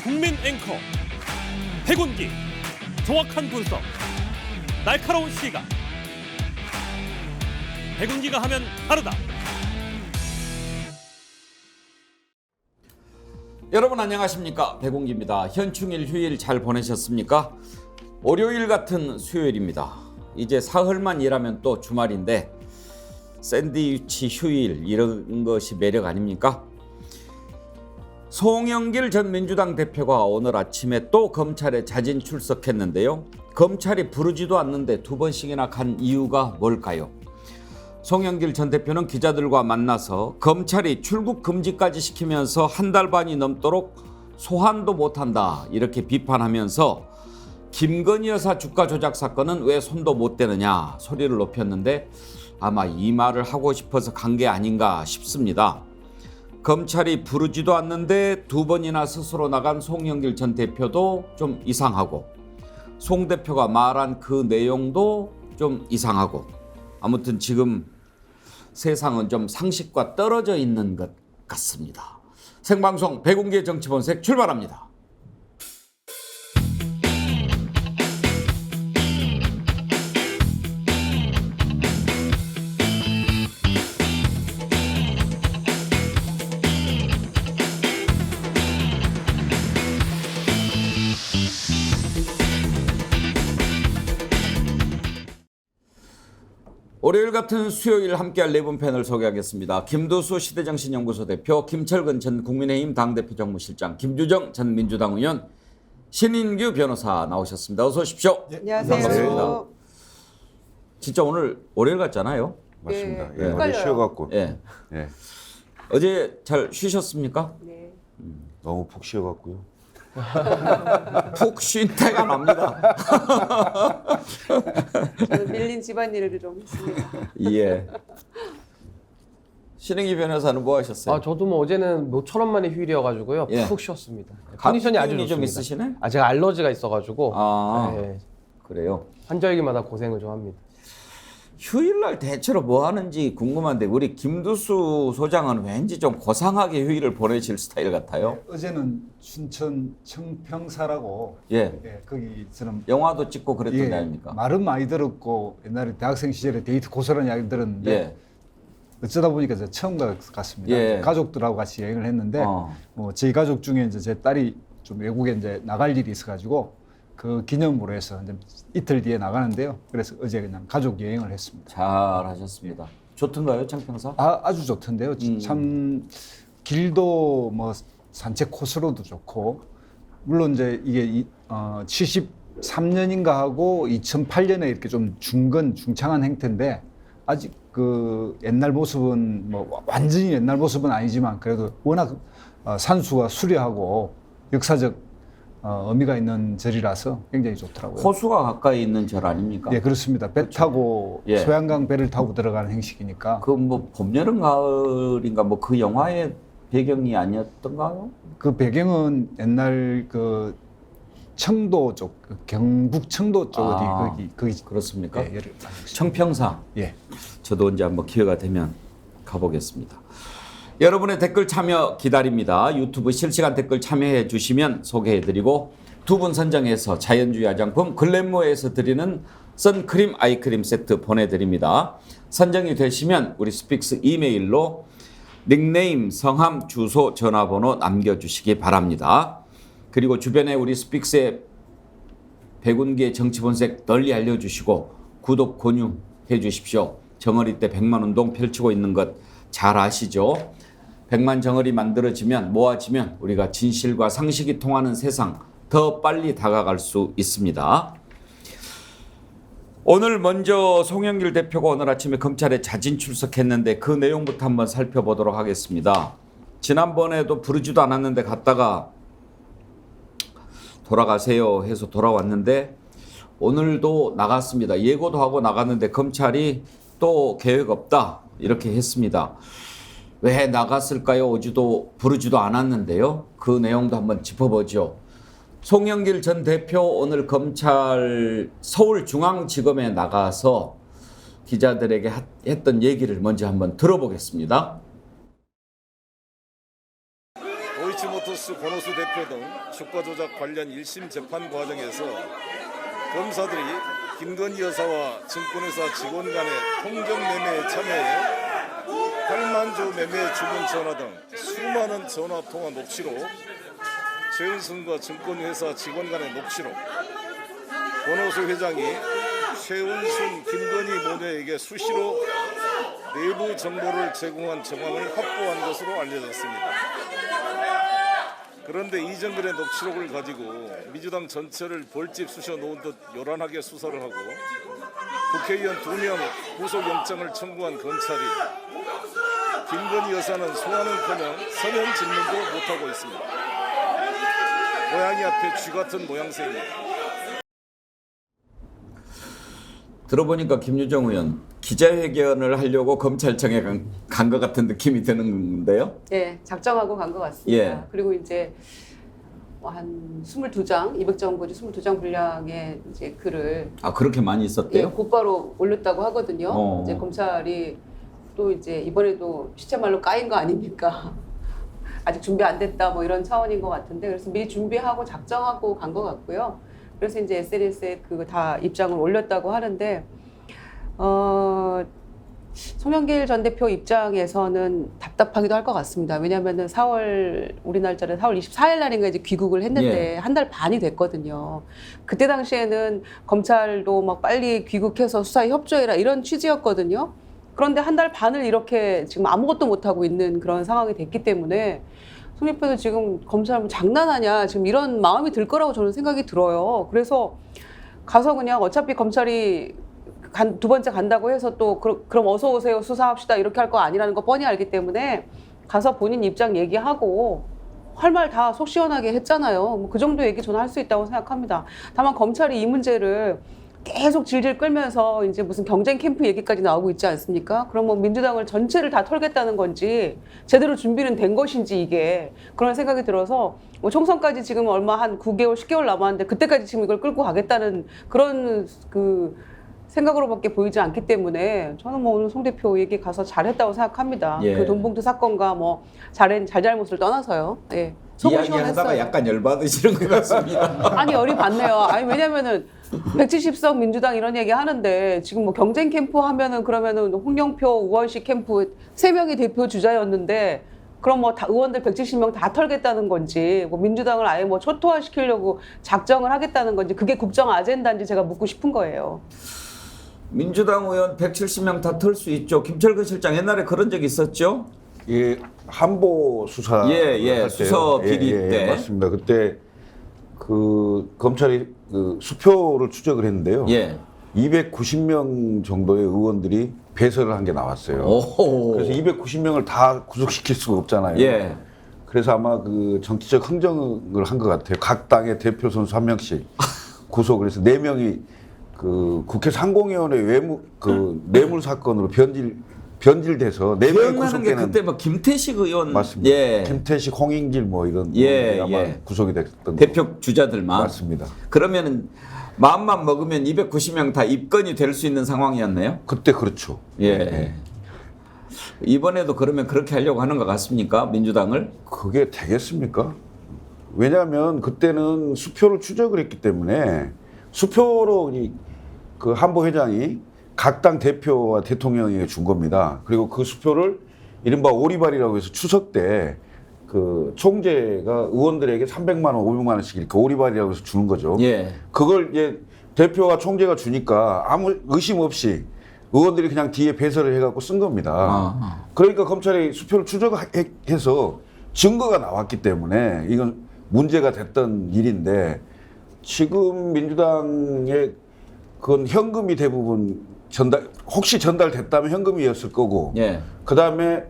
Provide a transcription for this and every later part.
국민 앵커 백운기, 정확한 분석, 날카로운 시각. 백운기가 하면 다르다. 여러분 안녕하십니까, 백운기입니다. 현충일 휴일 잘 보내셨습니까? 월요일 같은 수요일입니다. 이제 사흘만 일하면 또 주말인데 샌드위치 휴일 이런 것이 매력 아닙니까? 송영길 전 민주당 대표가 오늘 아침에 또 검찰에 자진 출석했는데요. 검찰이 부르지도 않는데 두 번씩이나 간 이유가 뭘까요? 송영길 전 대표는 기자들과 만나서 검찰이 출국 금지까지 시키면서 한 달 반이 넘도록 소환도 못한다 이렇게 비판하면서 김건희 여사 주가 조작 사건은 왜 손도 못 대느냐 소리를 높였는데 아마 이 말을 하고 싶어서 간 게 아닌가 싶습니다. 검찰이 부르지도 않는데 두 번이나 스스로 나간 송영길 전 대표도 좀 이상하고 송 대표가 말한 그 내용도 좀 이상하고 아무튼 지금 세상은 좀 상식과 떨어져 있는 것 같습니다. 생방송 백운기의 정치본색 출발합니다. 월요일 같은 수요일 함께할 네 분 패널 소개하겠습니다. 김두수 시대정신연구소 대표, 김철근 전 국민의힘 당대표 정무실장, 김주정 전 민주당 의원, 신인규 변호사 나오셨습니다. 어서 오십시오. 네, 안녕하세요. 반갑습니다. 진짜 오늘 월요일 같잖아요. 맞습니다. 네, 예, 어제 쉬어갖고 예. 예, 어제 잘 쉬셨습니까? 네. 너무 푹 쉬어갖고요. 푹 쉰 때가 납니다. 저는 밀린 집안일을 좀 했습니다. 예. 신인규 변호사는 뭐 하셨어요? 저도 뭐 어제는 모처럼 만에 휴일이어가지고요. 예. 푹 쉬었습니다. 컨디션이 아주 기운이 좋습니다. 좀 있으시네? 제가 알러지가 있어가지고 네, 그래요. 환절기마다 고생을 좀 합니다. 휴일날 대체로 뭐 하는지 궁금한데 우리 김두수 소장은 왠지 좀 고상하게 휴일을 보내실 스타일 같아요. 어제는 춘천 청평사라고 예. 거기 저는 영화도 찍고 그랬던 데 아닙니까? 말은 많이 들었고 옛날에 대학생 시절에 데이트 고스란히 이야기 들었는데 예. 어쩌다 보니까 저 처음 갔습니다. 예. 가족들하고 같이 여행을 했는데 뭐 저희 가족 중에 이제 제 딸이 좀 외국에 이제 나갈 일이 있어가지고 그 기념으로 해서 이제 이틀 뒤에 나가는데요. 그래서 어제 그냥 가족 여행을 했습니다. 잘하셨습니다. 좋던가요, 청평사? 아주 좋던데요. 참 길도 뭐 산책 코스로도 좋고 물론 이제 이게 73년인가 하고 2008년에 이렇게 좀 중창한 행태인데 아직 그 옛날 모습은 뭐 완전히 옛날 모습은 아니지만 그래도 워낙 산수가 수려하고 역사적 의미가 있는 절이라서 굉장히 좋더라고요. 호수가 가까이 있는 절 아닙니까? 예, 그렇습니다. 배 타고 예. 소양강 배를 타고 들어가는 행식이니까 그 뭐 봄, 여름, 가을인가 뭐 그 영화의 배경이 아니었던가요? 그 배경은 옛날 그 청도 쪽, 그 경북 청도 쪽 거기 그렇습니까? 예, 청평사. 예. 저도 언제 한번 기회가 되면 가보겠습니다. 여러분의 댓글 참여 기다립니다. 유튜브 실시간 댓글 참여해 주시면 소개해드리고 두 분 선정해서 자연주의 화장품 글램모에서 드리는 선크림 아이크림 세트 보내드립니다. 선정이 되시면 우리 스픽스 이메일로 닉네임, 성함, 주소, 전화번호 남겨주시기 바랍니다. 그리고 주변에 우리 스픽스의 백운기의 정치본색 널리 알려주시고 구독, 권유해 주십시오. 정어리 때 100만 운동 펼치고 있는 것 잘 아시죠? 100만 정어리 만들어지면 모아지면 우리가 진실과 상식이 통하는 세상 더 빨리 다가갈 수 있습니다. 오늘 먼저 송영길 대표가 오늘 아침에 검찰에 자진 출석했는데 그 내용부터 한번 살펴보도록 하겠습니다. 지난번에도 부르지도 않았는데 갔다가 돌아가세요 해서 돌아왔는데 오늘도 나갔습니다. 예고도 하고 나갔는데 검찰이 또 계획 없다 이렇게 했습니다. 왜 나갔을까요? 오지도 부르지도 않았는데요. 그 내용도 한번 짚어보죠. 송영길 전 대표 오늘 검찰 서울중앙지검에 나가서 기자들에게 했던 얘기를 먼저 한번 들어보겠습니다. 도이치모터스 이철수 권오수 대표 등 주가 조작 관련 1심 재판 과정에서 검사들이 김건희 여사와 증권회사 직원 간의 통정 매매에 참여해 8만 주 매매 주문 전화 등 수많은 전화 통화 녹취록, 최은순과 증권회사 직원 간의 녹취록, 권오수 회장이 최은순, 김건희 모녀에게 수시로 내부 정보를 제공한 정황을 확보한 것으로 알려졌습니다. 그런데 이정근의 녹취록을 가지고 민주당 전체를 벌집 쑤셔 놓은 듯 요란하게 수사를 하고 국회의원 2명 구속영장을 청구한 검찰이 김건희 여사는 소환은커녕 서면 질문도 못하고 있습니다. 고양이 앞에 쥐 같은 모양새입니다. 들어보니까 김유정 의원 기자회견을 하려고 검찰청에 간 것 같은 느낌이 드는데요. 예, 작정하고 간 것 같습니다. 예. 그리고 이제 한 22장, 200장 고지 22장 분량의 이제 글을 그렇게 많이 예, 있었대요? 곧바로 올렸다고 하거든요. 이제 검찰이 또 이제 이번에도 시체말로 까인 거 아닙니까? 아직 준비 안 됐다 뭐 이런 차원인 것 같은데 그래서 미리 준비하고 작정하고 간 것 같고요. 그래서 이제 SNS에 그거 다 입장을 올렸다고 하는데 송영길 전 대표 입장에서는 답답하기도 할 것 같습니다. 왜냐하면은 우리 날짜는 4월 24일 날인가 이제 귀국을 했는데 예. 한 달 반이 됐거든요. 그때 당시에는 검찰도 막 빨리 귀국해서 수사에 협조해라 이런 취지였거든요. 그런데 한 달 반을 이렇게 지금 아무것도 못하고 있는 그런 상황이 됐기 때문에 송 대표도 지금 검찰 뭐 장난하냐 지금 이런 마음이 들 거라고 저는 생각이 들어요. 그래서 가서 그냥 어차피 검찰이 두 번째 간다고 해서 또 그럼 어서 오세요 수사합시다 이렇게 할 거 아니라는 거 뻔히 알기 때문에 가서 본인 입장 얘기하고 할 말 다 속 시원하게 했잖아요. 뭐 그 정도 얘기 저는 할 수 있다고 생각합니다. 다만 검찰이 이 문제를 계속 질질 끌면서 이제 무슨 경쟁 캠프 얘기까지 나오고 있지 않습니까? 그럼 뭐 민주당을 전체를 다 털겠다는 건지 제대로 준비는 된 것인지 이게 그런 생각이 들어서 뭐 총선까지 지금 얼마 한 9개월, 10개월 남았는데 그때까지 지금 이걸 끌고 가겠다는 그런 그 생각으로밖에 보이지 않기 때문에 저는 뭐 오늘 송 대표 얘기 가서 잘했다고 생각합니다. 예. 그 돈봉투 사건과 뭐 잘잘못을 떠나서요. 예. 속은 이야기하다가 시원했어요. 약간 열받으시는 것 같습니다. 아니 열이 받네요. 아니 왜냐면은 170석 민주당 이런 얘기 하는데 지금 뭐 경쟁 캠프 하면은 그러면은 홍영표, 우원식 캠프 3명이 대표 주자였는데 그럼 뭐 다 의원들 170명 다 털겠다는 건지 뭐 민주당을 아예 뭐 초토화시키려고 작정을 하겠다는 건지 그게 국정 아젠다인지 제가 묻고 싶은 거예요. 민주당 의원 170명 다 털 수 있죠. 김철근 실장 옛날에 그런 적 있었죠? 예, 한보 수사 할 수서 때요. 비리 때. 맞습니다. 그때 그 검찰이 그 수표를 추적을 했는데요. 예. 290명 정도의 의원들이 배설을 한 게 나왔어요. 오호. 그래서 290명을 다 구속시킬 수가 없잖아요. 예. 그래서 아마 그 정치적 흥정을 한 것 같아요. 각 당의 대표 선수 1명씩 구속을 해서 4명이 그 국회 상공위원회 뇌물 사건으로 변질돼서 4명이 기억나는 게 구속되는. 그때 뭐 김태식 의원 맞습니다. 예. 김태식, 홍인길 뭐 이런 예, 분들이 아마 예. 구속이 됐던 대표 주자들만. 맞습니다. 그러면은 마음만 먹으면 290명 다 입건이 될 수 있는 상황이었네요. 그때 그렇죠. 예. 네. 이번에도 그러면 그렇게 하려고 하는 것 같습니까? 민주당을? 그게 되겠습니까? 왜냐하면 그때는 수표를 추적을 했기 때문에 수표로 그 한보 회장이 각 당 대표와 대통령에게 준 겁니다. 그리고 그 수표를 이른바 오리발이라고 해서 추석 때 그 총재가 의원들에게 300만 원, 500만 원씩 이렇게 오리발이라고 해서 주는 거죠. 예. 그걸 이제 대표와 총재가 주니까 아무 의심 없이 의원들이 그냥 뒤에 배설을 해갖고 쓴 겁니다. 그러니까 검찰이 수표를 추적해서 증거가 나왔기 때문에 이건 문제가 됐던 일인데 지금 민주당의 그건 현금이 대부분 혹시 전달됐다면 현금이었을 거고 예. 그다음에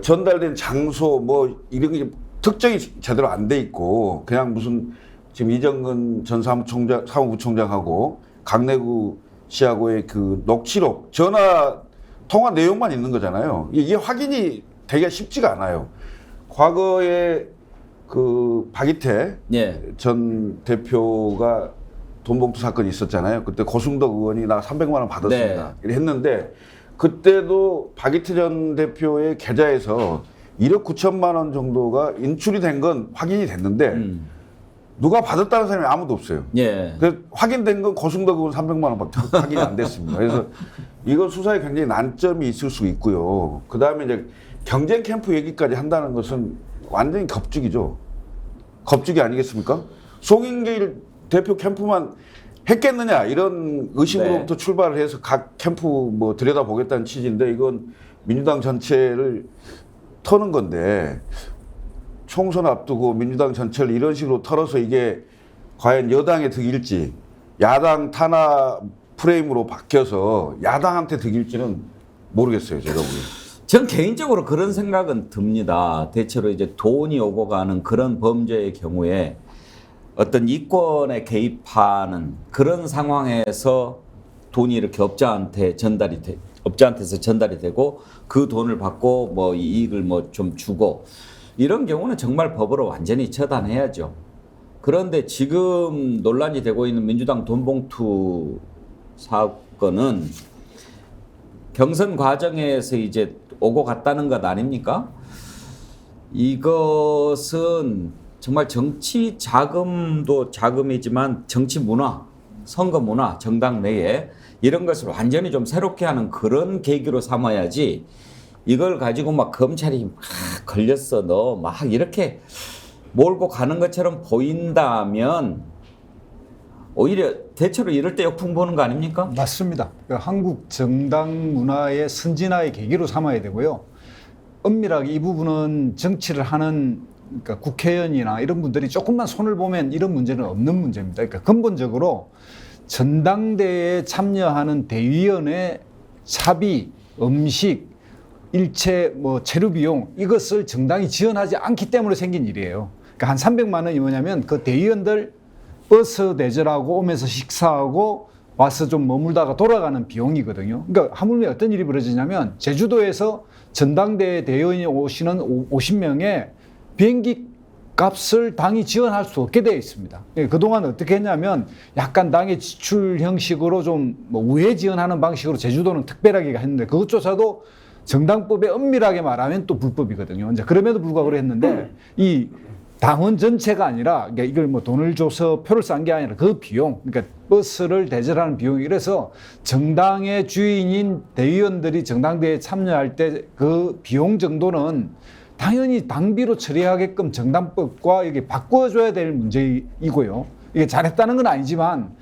전달된 장소 뭐 이런 게 특정이 제대로 안 돼 있고 그냥 무슨 지금 이정근 전 사무부총장하고 강내구 씨하고의 그 녹취록 전화 통화 내용만 있는 거잖아요. 이게 확인이 되기가 쉽지가 않아요. 과거에 그 박이태 예. 전 대표가 돈봉투 사건이 있었잖아요. 그때 고승덕 의원이 나 300만 원 받았습니다. 네. 이렇게 했는데 그때도 박이태 전 대표의 계좌에서 1억 9천만 원 정도가 인출이 된 건 확인이 됐는데 누가 받았다는 사람이 아무도 없어요. 예. 그래서 확인된 건 고승덕은 300만 원밖에 확인이 안 됐습니다. 그래서 이건 수사에 굉장히 난점이 있을 수 있고요. 그 다음에 이제 경쟁 캠프 얘기까지 한다는 것은 완전히 겁죽이죠. 겁죽이 아니겠습니까? 송영길 대표 캠프만 했겠느냐 이런 의심으로부터 출발을 해서 각 캠프 뭐 들여다보겠다는 취지인데 이건 민주당 전체를 터는 건데 총선 앞두고 민주당 전체를 이런 식으로 털어서 이게 과연 여당의 득일지 야당 탄압 프레임으로 바뀌어서 야당한테 득일지는 모르겠어요. 제가 보기엔. 전 개인적으로 그런 생각은 듭니다. 대체로 이제 돈이 오고 가는 그런 범죄의 경우에 어떤 이권에 개입하는 그런 상황에서 돈이 이렇게 업자한테서 전달이 되고 그 돈을 받고 뭐 이익을 뭐 좀 주고 이런 경우는 정말 법으로 완전히 처단해야죠. 그런데 지금 논란이 되고 있는 민주당 돈봉투 사건은 경선 과정에서 이제 오고 갔다는 것 아닙니까? 이것은 정말 정치 자금도 자금이지만 정치 문화, 선거 문화, 정당 내에 이런 것을 완전히 좀 새롭게 하는 그런 계기로 삼아야지 이걸 가지고 막 검찰이 막 걸렸어 너 막 이렇게 몰고 가는 것처럼 보인다면 오히려 대체로 이럴 때 역풍 보는 거 아닙니까? 맞습니다. 한국 정당 문화의 선진화의 계기로 삼아야 되고요. 엄밀하게 이 부분은 정치를 하는 그러니까 국회의원이나 이런 분들이 조금만 손을 보면 이런 문제는 없는 문제입니다. 그러니까 근본적으로 전당대회에 참여하는 대의원의 사비, 음식, 일체 뭐 체류 비용 이것을 정당이 지원하지 않기 때문에 생긴 일이에요. 그러니까 한 300만 원이 뭐냐면 그 대의원들 버스 대절하고 오면서 식사하고 와서 좀 머물다가 돌아가는 비용이거든요. 그러니까 하물며 어떤 일이 벌어지냐면 제주도에서 전당대회 대의원이 오시는 50명의 비행기 값을 당이 지원할 수 없게 되어 있습니다. 그동안 어떻게 했냐면 약간 당의 지출 형식으로 좀 뭐 우회 지원하는 방식으로 제주도는 특별하게 했는데 그것조차도 정당법에 엄밀하게 말하면 또 불법이거든요. 이제 그럼에도 불구하고 했는데 이 당원 전체가 아니라 그러니까 이걸 뭐 돈을 줘서 표를 싼 게 아니라 그 비용, 그러니까 버스를 대절하는 비용이 그래서 정당의 주인인 대의원들이 전당대회에 참여할 때 그 비용 정도는 당연히 당비로 처리하게끔 정당법과 이게 바꿔줘야 될 문제이고요. 이게 잘했다는 건 아니지만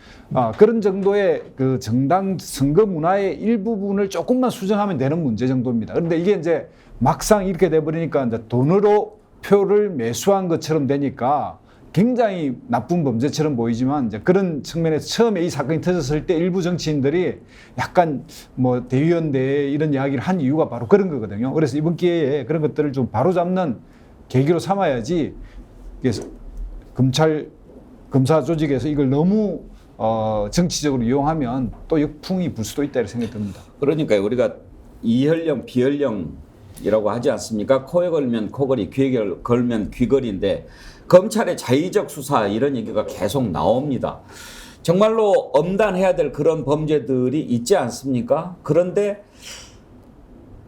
그런 정도의 그 정당 선거 문화의 일부분을 조금만 수정하면 되는 문제 정도입니다. 그런데 이게 이제 막상 이렇게 돼버리니까 이제 돈으로 표를 매수한 것처럼 되니까 굉장히 나쁜 범죄처럼 보이지만 이제 그런 측면에서 처음에 이 사건이 터졌을 때 일부 정치인들이 약간 뭐 대의원대회 이런 이야기를 한 이유가 바로 그런 거거든요. 그래서 이번 기회에 그런 것들을 좀 바로잡는 계기로 삼아야지 검사 조직에서 이걸 너무 정치적으로 이용하면 또 역풍이 불 수도 있다 이렇게 생각이 듭니다. 그러니까 우리가 이혈령, 비혈령이라고 하지 않습니까? 코에 걸면 코걸이, 귀에 걸면 귀걸이인데 검찰의 자의적 수사 이런 얘기가 계속 나옵니다. 정말로 엄단해야 될 그런 범죄들이 있지 않습니까? 그런데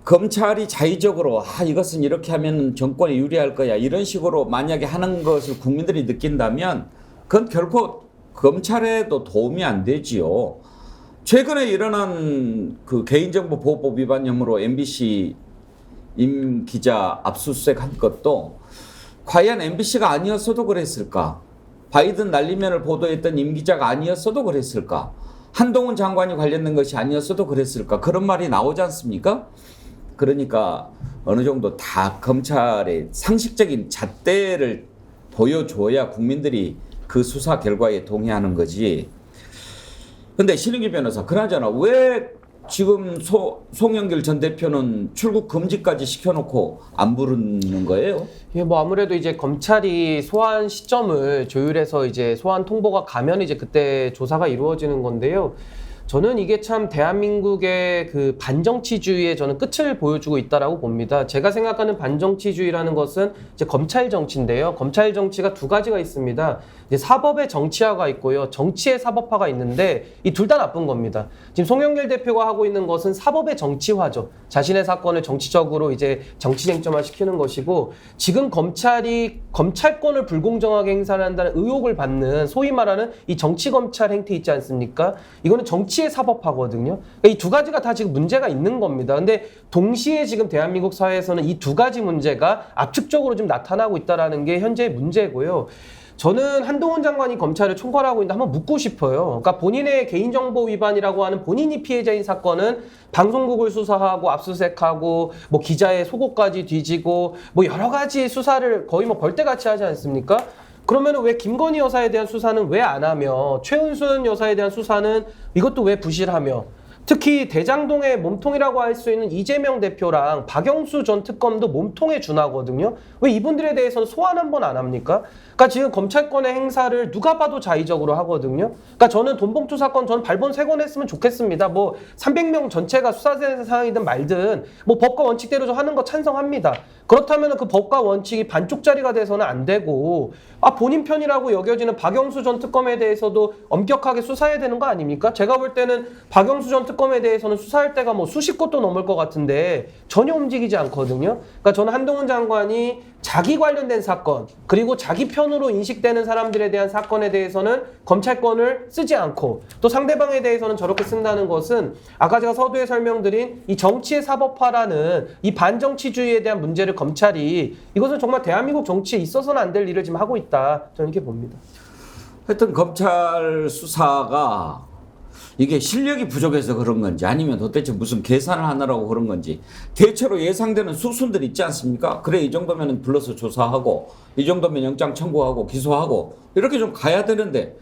검찰이 자의적으로 이것은 이렇게 하면 정권에 유리할 거야 이런 식으로 만약에 하는 것을 국민들이 느낀다면 그건 결코 검찰에도 도움이 안 되지요. 최근에 일어난 그 개인정보보호법 위반 혐의로 MBC 임 기자 압수수색한 것도 과연 MBC가 아니었어도 그랬을까? 바이든 날리면을 보도했던 임 기자가 아니었어도 그랬을까? 한동훈 장관이 관련된 것이 아니었어도 그랬을까? 그런 말이 나오지 않습니까? 그러니까 어느 정도 다 검찰의 상식적인 잣대를 보여줘야 국민들이 그 수사 결과에 동의하는 거지. 근데 신은기 변호사, 그나저나 왜 지금 송영길 전 대표는 출국 금지까지 시켜놓고 안 부르는 거예요? 예, 뭐 아무래도 이제 검찰이 소환 시점을 조율해서 이제 소환 통보가 가면 이제 그때 조사가 이루어지는 건데요. 저는 이게 참 대한민국의 그 반정치주의의 저는 끝을 보여주고 있다라고 봅니다. 제가 생각하는 반정치주의라는 것은 이제 검찰 정치인데요. 검찰 정치가 두 가지가 있습니다. 이제 사법의 정치화가 있고요. 정치의 사법화가 있는데 이 둘 다 나쁜 겁니다. 지금 송영길 대표가 하고 있는 것은 사법의 정치화죠. 자신의 사건을 정치적으로 이제 정치 쟁점화 시키는 것이고 지금 검찰이 검찰권을 불공정하게 행사한다는 의혹을 받는 소위 말하는 이 정치 검찰 행태 있지 않습니까? 이거는 정치의 사법화거든요. 그러니까 이 두 가지가 다 지금 문제가 있는 겁니다. 근데 동시에 지금 대한민국 사회에서는 이 두 가지 문제가 압축적으로 좀 나타나고 있다는 게 현재의 문제고요. 저는 한동훈 장관이 검찰을 총괄하고 있는데 한번 묻고 싶어요. 그러니까 본인의 개인정보 위반이라고 하는 본인이 피해자인 사건은 방송국을 수사하고 압수수색하고 뭐 기자의 속옷까지 뒤지고 뭐 여러 가지 수사를 거의 뭐 벌떼같이 하지 않습니까? 그러면 왜 김건희 여사에 대한 수사는 왜 안 하며 최은순 여사에 대한 수사는 이것도 왜 부실하며 특히 대장동의 몸통이라고 할 수 있는 이재명 대표랑 박영수 전 특검도 몸통에 준하거든요. 왜 이분들에 대해서는 소환 한 번 안 합니까? 그러니까 지금 검찰권의 행사를 누가 봐도 자의적으로 하거든요. 그러니까 저는 돈봉투 사건 저는 발본 3건 했으면 좋겠습니다. 뭐 300명 전체가 수사 대상이든 말든 뭐 법과 원칙대로 저 하는 거 찬성합니다. 그렇다면 그 법과 원칙이 반쪽짜리가 돼서는 안 되고 본인 편이라고 여겨지는 박영수 전 특검에 대해서도 엄격하게 수사해야 되는 거 아닙니까? 제가 볼 때는 박영수 전 특검에 대해서는 수사할 때가 뭐 수십 곳도 넘을 것 같은데 전혀 움직이지 않거든요. 그러니까 저는 한동훈 장관이 자기 관련된 사건 그리고 자기 편으로 인식되는 사람들에 대한 사건에 대해서는 검찰권을 쓰지 않고 또 상대방에 대해서는 저렇게 쓴다는 것은 아까 제가 서두에 설명드린 이 정치의 사법화라는 이 반정치주의에 대한 문제를 검찰이 이것은 정말 대한민국 정치에 있어서는 안 될 일을 지금 하고 있다. 저는 이렇게 봅니다. 하여튼 검찰 수사가 이게 실력이 부족해서 그런 건지 아니면 도대체 무슨 계산을 하느라고 그런 건지 대체로 예상되는 수순들 있지 않습니까? 그래 이 정도면 불러서 조사하고 이 정도면 영장 청구하고 기소하고 이렇게 좀 가야 되는데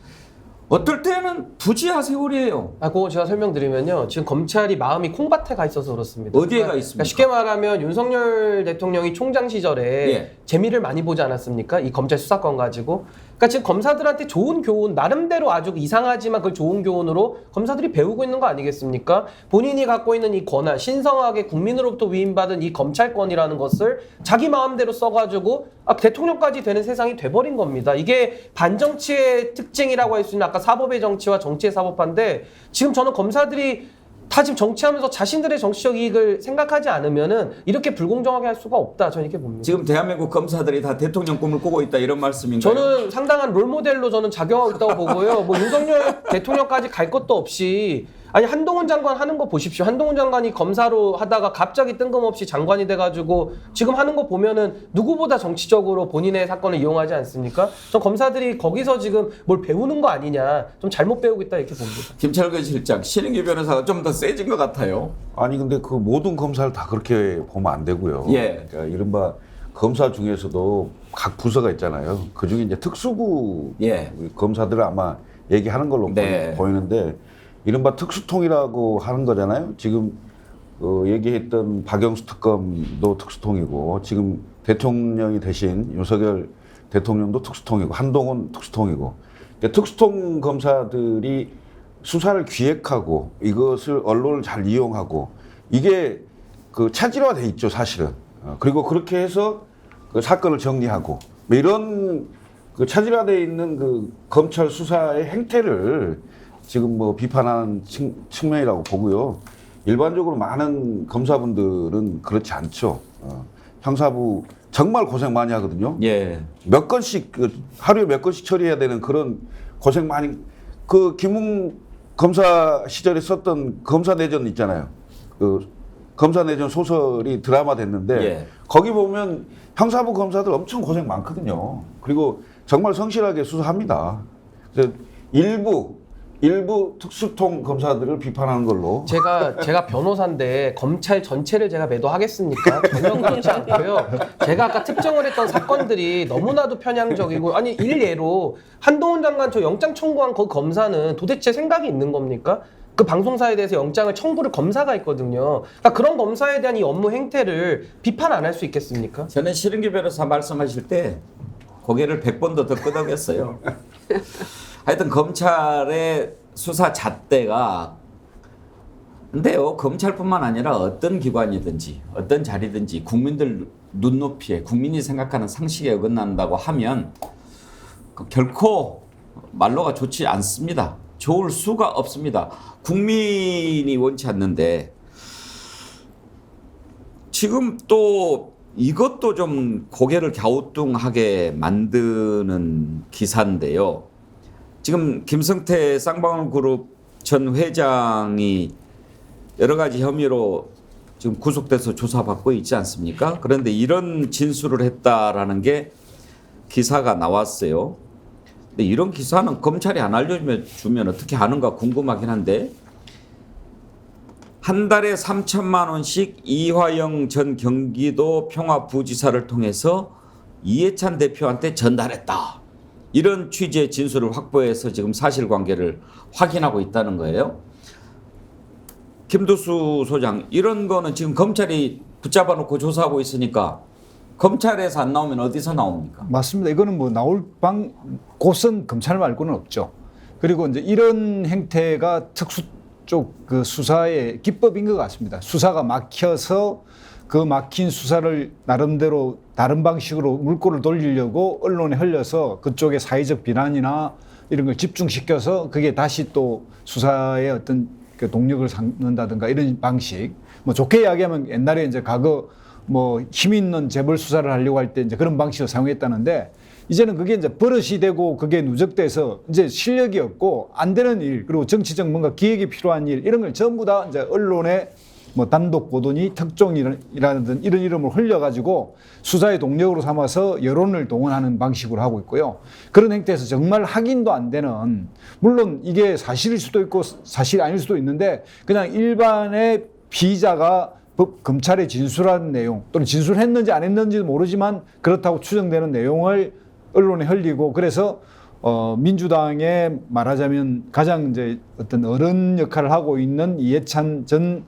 어떨 때는 부지하 세월이에요. 그거 제가 설명드리면요. 지금 검찰이 마음이 콩밭에 가 있어서 그렇습니다. 어디에 가 그러니까 있습니까? 쉽게 말하면 윤석열 대통령이 총장 시절에 예. 재미를 많이 보지 않았습니까? 이 검찰 수사권 가지고. 그러니까 지금 검사들한테 좋은 교훈, 나름대로 아주 이상하지만 그 좋은 교훈으로 검사들이 배우고 있는 거 아니겠습니까? 본인이 갖고 있는 이 권한, 신성하게 국민으로부터 위임받은 이 검찰권이라는 것을 자기 마음대로 써가지고 대통령까지 되는 세상이 돼버린 겁니다. 이게 반정치의 특징이라고 할 수 있는 아까 사법의 정치와 정치의 사법화인데 지금 저는 검사들이 다 지금 정치하면서 자신들의 정치적 이익을 생각하지 않으면은 이렇게 불공정하게 할 수가 없다. 저는 이렇게 봅니다. 지금 대한민국 검사들이 다 대통령 꿈을 꾸고 있다 이런 말씀인가요? 저는 상당한 롤모델로 저는 작용하고 있다고 보고요. 뭐 윤석열 대통령까지 갈 것도 없이 아니 한동훈 장관 하는 거 보십시오. 한동훈 장관이 검사로 하다가 갑자기 뜬금없이 장관이 돼가지고 지금 하는 거 보면은 누구보다 정치적으로 본인의 사건을 이용하지 않습니까? 전 검사들이 거기서 지금 뭘 배우는 거 아니냐, 좀 잘못 배우고 있다 이렇게 봅니다. 김철근 실장, 신인규 변호사가 좀 더 세진 것 같아요. 아니 근데 그 모든 검사를 다 그렇게 보면 안 되고요. 예. 그러니까 이른바 검사 중에서도 각 부서가 있잖아요. 그 중에 이제 특수부 예. 검사들을 아마 얘기하는 걸로 네. 보이는데 이른바 특수통이라고 하는 거잖아요. 지금 얘기했던 박영수 특검도 특수통이고 지금 대통령이 대신 윤석열 대통령도 특수통이고 한동훈 특수통이고 그러니까 특수통 검사들이 수사를 기획하고 이것을 언론을 잘 이용하고 이게 그 차질화돼 있죠 사실은. 그리고 그렇게 해서 그 사건을 정리하고 뭐 이런 그 차질화돼 있는 그 검찰 수사의 행태를 지금 뭐 비판하는 측면이라고 보고요. 일반적으로 많은 검사분들은 그렇지 않죠. 형사부 정말 고생 많이 하거든요. 예. 몇 건씩 하루에 몇 건씩 처리해야 되는 그런 고생 많이 그 김웅 검사 시절에 썼던 검사내전 있잖아요. 그 검사내전 소설이 드라마 됐는데 예. 거기 보면 형사부 검사들 엄청 고생 많거든요. 그리고 정말 성실하게 수사합니다. 그래서 일부 특수통 검사들을 비판하는 걸로. 제가 변호사인데 검찰 전체를 제가 매도하겠습니까? 전혀 그렇지 않고요. 제가 아까 특정을 했던 사건들이 너무나도 편향적이고 아니 일례로 한동훈 장관 저 영장 청구한 그 검사는 도대체 생각이 있는 겁니까? 그 방송사에 대해서 영장을 청구를 검사가 있거든요. 그러니까 그런 검사에 대한 이 업무 행태를 비판 안 할 수 있겠습니까? 저는 신인규 변호사 말씀하실 때 고개를 100번도 더 끄덕였어요. 하여튼 검찰의 수사 잣대가 근데요, 검찰뿐만 아니라 어떤 기관이든지 어떤 자리든지 국민들 눈높이에 국민이 생각하는 상식에 어긋난다고 하면 결코 말로가 좋지 않습니다. 좋을 수가 없습니다. 국민이 원치 않는데 지금 또 이것도 좀 고개를 갸우뚱하게 만드는 기사인데요. 지금 김성태 쌍방울그룹 전 회장이 여러 가지 혐의로 지금 구속돼서 조사받고 있지 않습니까? 그런데 이런 진술을 했다라는 게 기사가 나왔어요. 근데 이런 기사는 검찰이 안 알려주면 어떻게 하는가 궁금하긴 한데 한 달에 3천만 원씩 이화영 전 경기도 평화부지사를 통해서 이해찬 대표한테 전달했다. 이런 취지의 진술을 확보해서 지금 사실관계를 확인하고 있다는 거예요. 김두수 소장, 이런 거는 지금 검찰이 붙잡아 놓고 조사하고 있으니까 검찰에서 안 나오면 어디서 나옵니까? 맞습니다. 이거는 뭐 나올 곳은 검찰 말고는 없죠. 그리고 이제 이런 행태가 특수 쪽 그 수사의 기법인 것 같습니다. 수사가 막혀서 그 막힌 수사를 나름대로 다른 방식으로 물꼬를 돌리려고 언론에 흘려서 그쪽에 사회적 비난이나 이런 걸 집중시켜서 그게 다시 또 수사의 어떤 그 동력을 쌓는다든가 이런 방식. 뭐 좋게 이야기하면 옛날에 이제 과거 뭐 힘 있는 재벌 수사를 하려고 할 때 이제 그런 방식을 사용했다는데 이제는 그게 이제 버릇이 되고 그게 누적돼서 이제 실력이 없고 안 되는 일 그리고 정치적 뭔가 기획이 필요한 일 이런 걸 전부 다 이제 언론에 뭐 단독 보도니 특종이라든 이런 이름을 흘려가지고 수사의 동력으로 삼아서 여론을 동원하는 방식으로 하고 있고요. 그런 행태에서 정말 확인도 안 되는 물론 이게 사실일 수도 있고 사실이 아닐 수도 있는데 그냥 일반의 피의자가 검찰에 진술한 내용 또는 진술했는지 안 했는지도 모르지만 그렇다고 추정되는 내용을 언론에 흘리고 그래서 민주당에 말하자면 가장 이제 어떤 어른 역할을 하고 있는 이해찬 전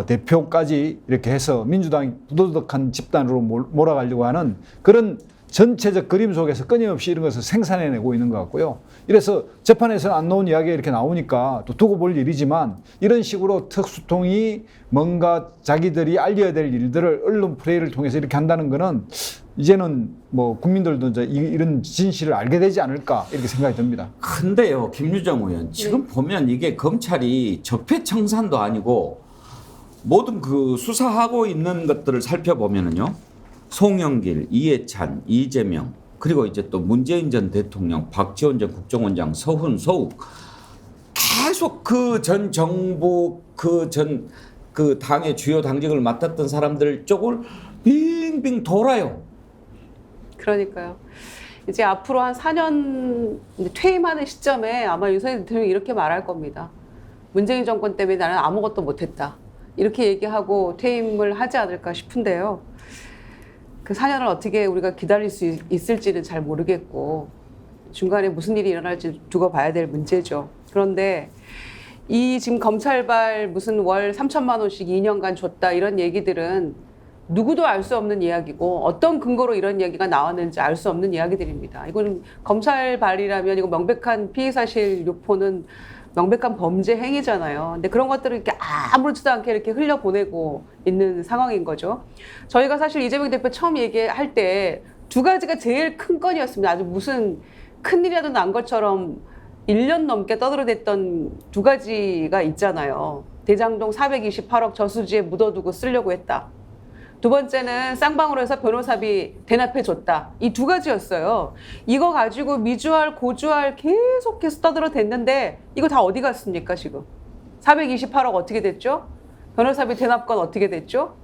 대표까지 이렇게 해서 민주당이 부도덕한 집단으로 몰아가려고 하는 그런 전체적 그림 속에서 끊임없이 이런 것을 생산해내고 있는 것 같고요. 이래서 재판에서는 안 나온 이야기가 이렇게 나오니까 또 두고 볼 일이지만 이런 식으로 특수통이 뭔가 자기들이 알려야 될 일들을 언론 플레이를 통해서 이렇게 한다는 거는 이제는 뭐 국민들도 이제 이런 진실을 알게 되지 않을까 이렇게 생각이 듭니다. 근데요, 김유정 의원, 지금 보면 이게 검찰이 적폐청산도 아니고 모든 그 수사하고 있는 것들을 살펴보면은요, 송영길, 이해찬, 이재명, 그리고 이제 또 문재인 전 대통령, 박지원 전 국정원장, 서훈, 서욱 계속 그 전 정부 그 당의 주요 당직을 맡았던 사람들 쪽을 빙빙 돌아요. 그러니까요. 이제 앞으로 한 4년 퇴임하는 시점에 아마 윤석열 대통령이 이렇게 말할 겁니다. 문재인 정권 때문에 나는 아무것도 못했다. 이렇게 얘기하고 퇴임을 하지 않을까 싶은데요. 그 4년을 어떻게 우리가 기다릴 수 있을지는 잘 모르겠고 중간에 무슨 일이 일어날지 두고 봐야 될 문제죠. 그런데 이 지금 검찰발 무슨 월 3천만 원씩 2년간 줬다 이런 얘기들은 누구도 알 수 없는 이야기고 어떤 근거로 이런 이야기가 나왔는지 알 수 없는 이야기들입니다. 이건 검찰발이라면 이거 명백한 피의사실 유포는 명백한 범죄 행위잖아요. 근데 그런 것들을 이렇게 아무렇지도 않게 이렇게 흘려보내고 있는 상황인 거죠. 저희가 사실 이재명 대표 처음 얘기할 때 두 가지가 제일 큰 건이었습니다. 아주 무슨 큰일이라도 난 것처럼 1년 넘게 떠들어댔던 두 가지가 있잖아요. 대장동 428억 저수지에 묻어두고 쓰려고 했다. 두 번째는 쌍방으로 해서 변호사비 대납해줬다. 이 두 가지였어요. 이거 가지고 미주알, 고주알 계속해서 떠들어댔는데 이거 다 어디 갔습니까 지금? 428억 어떻게 됐죠? 변호사비 대납건 어떻게 됐죠?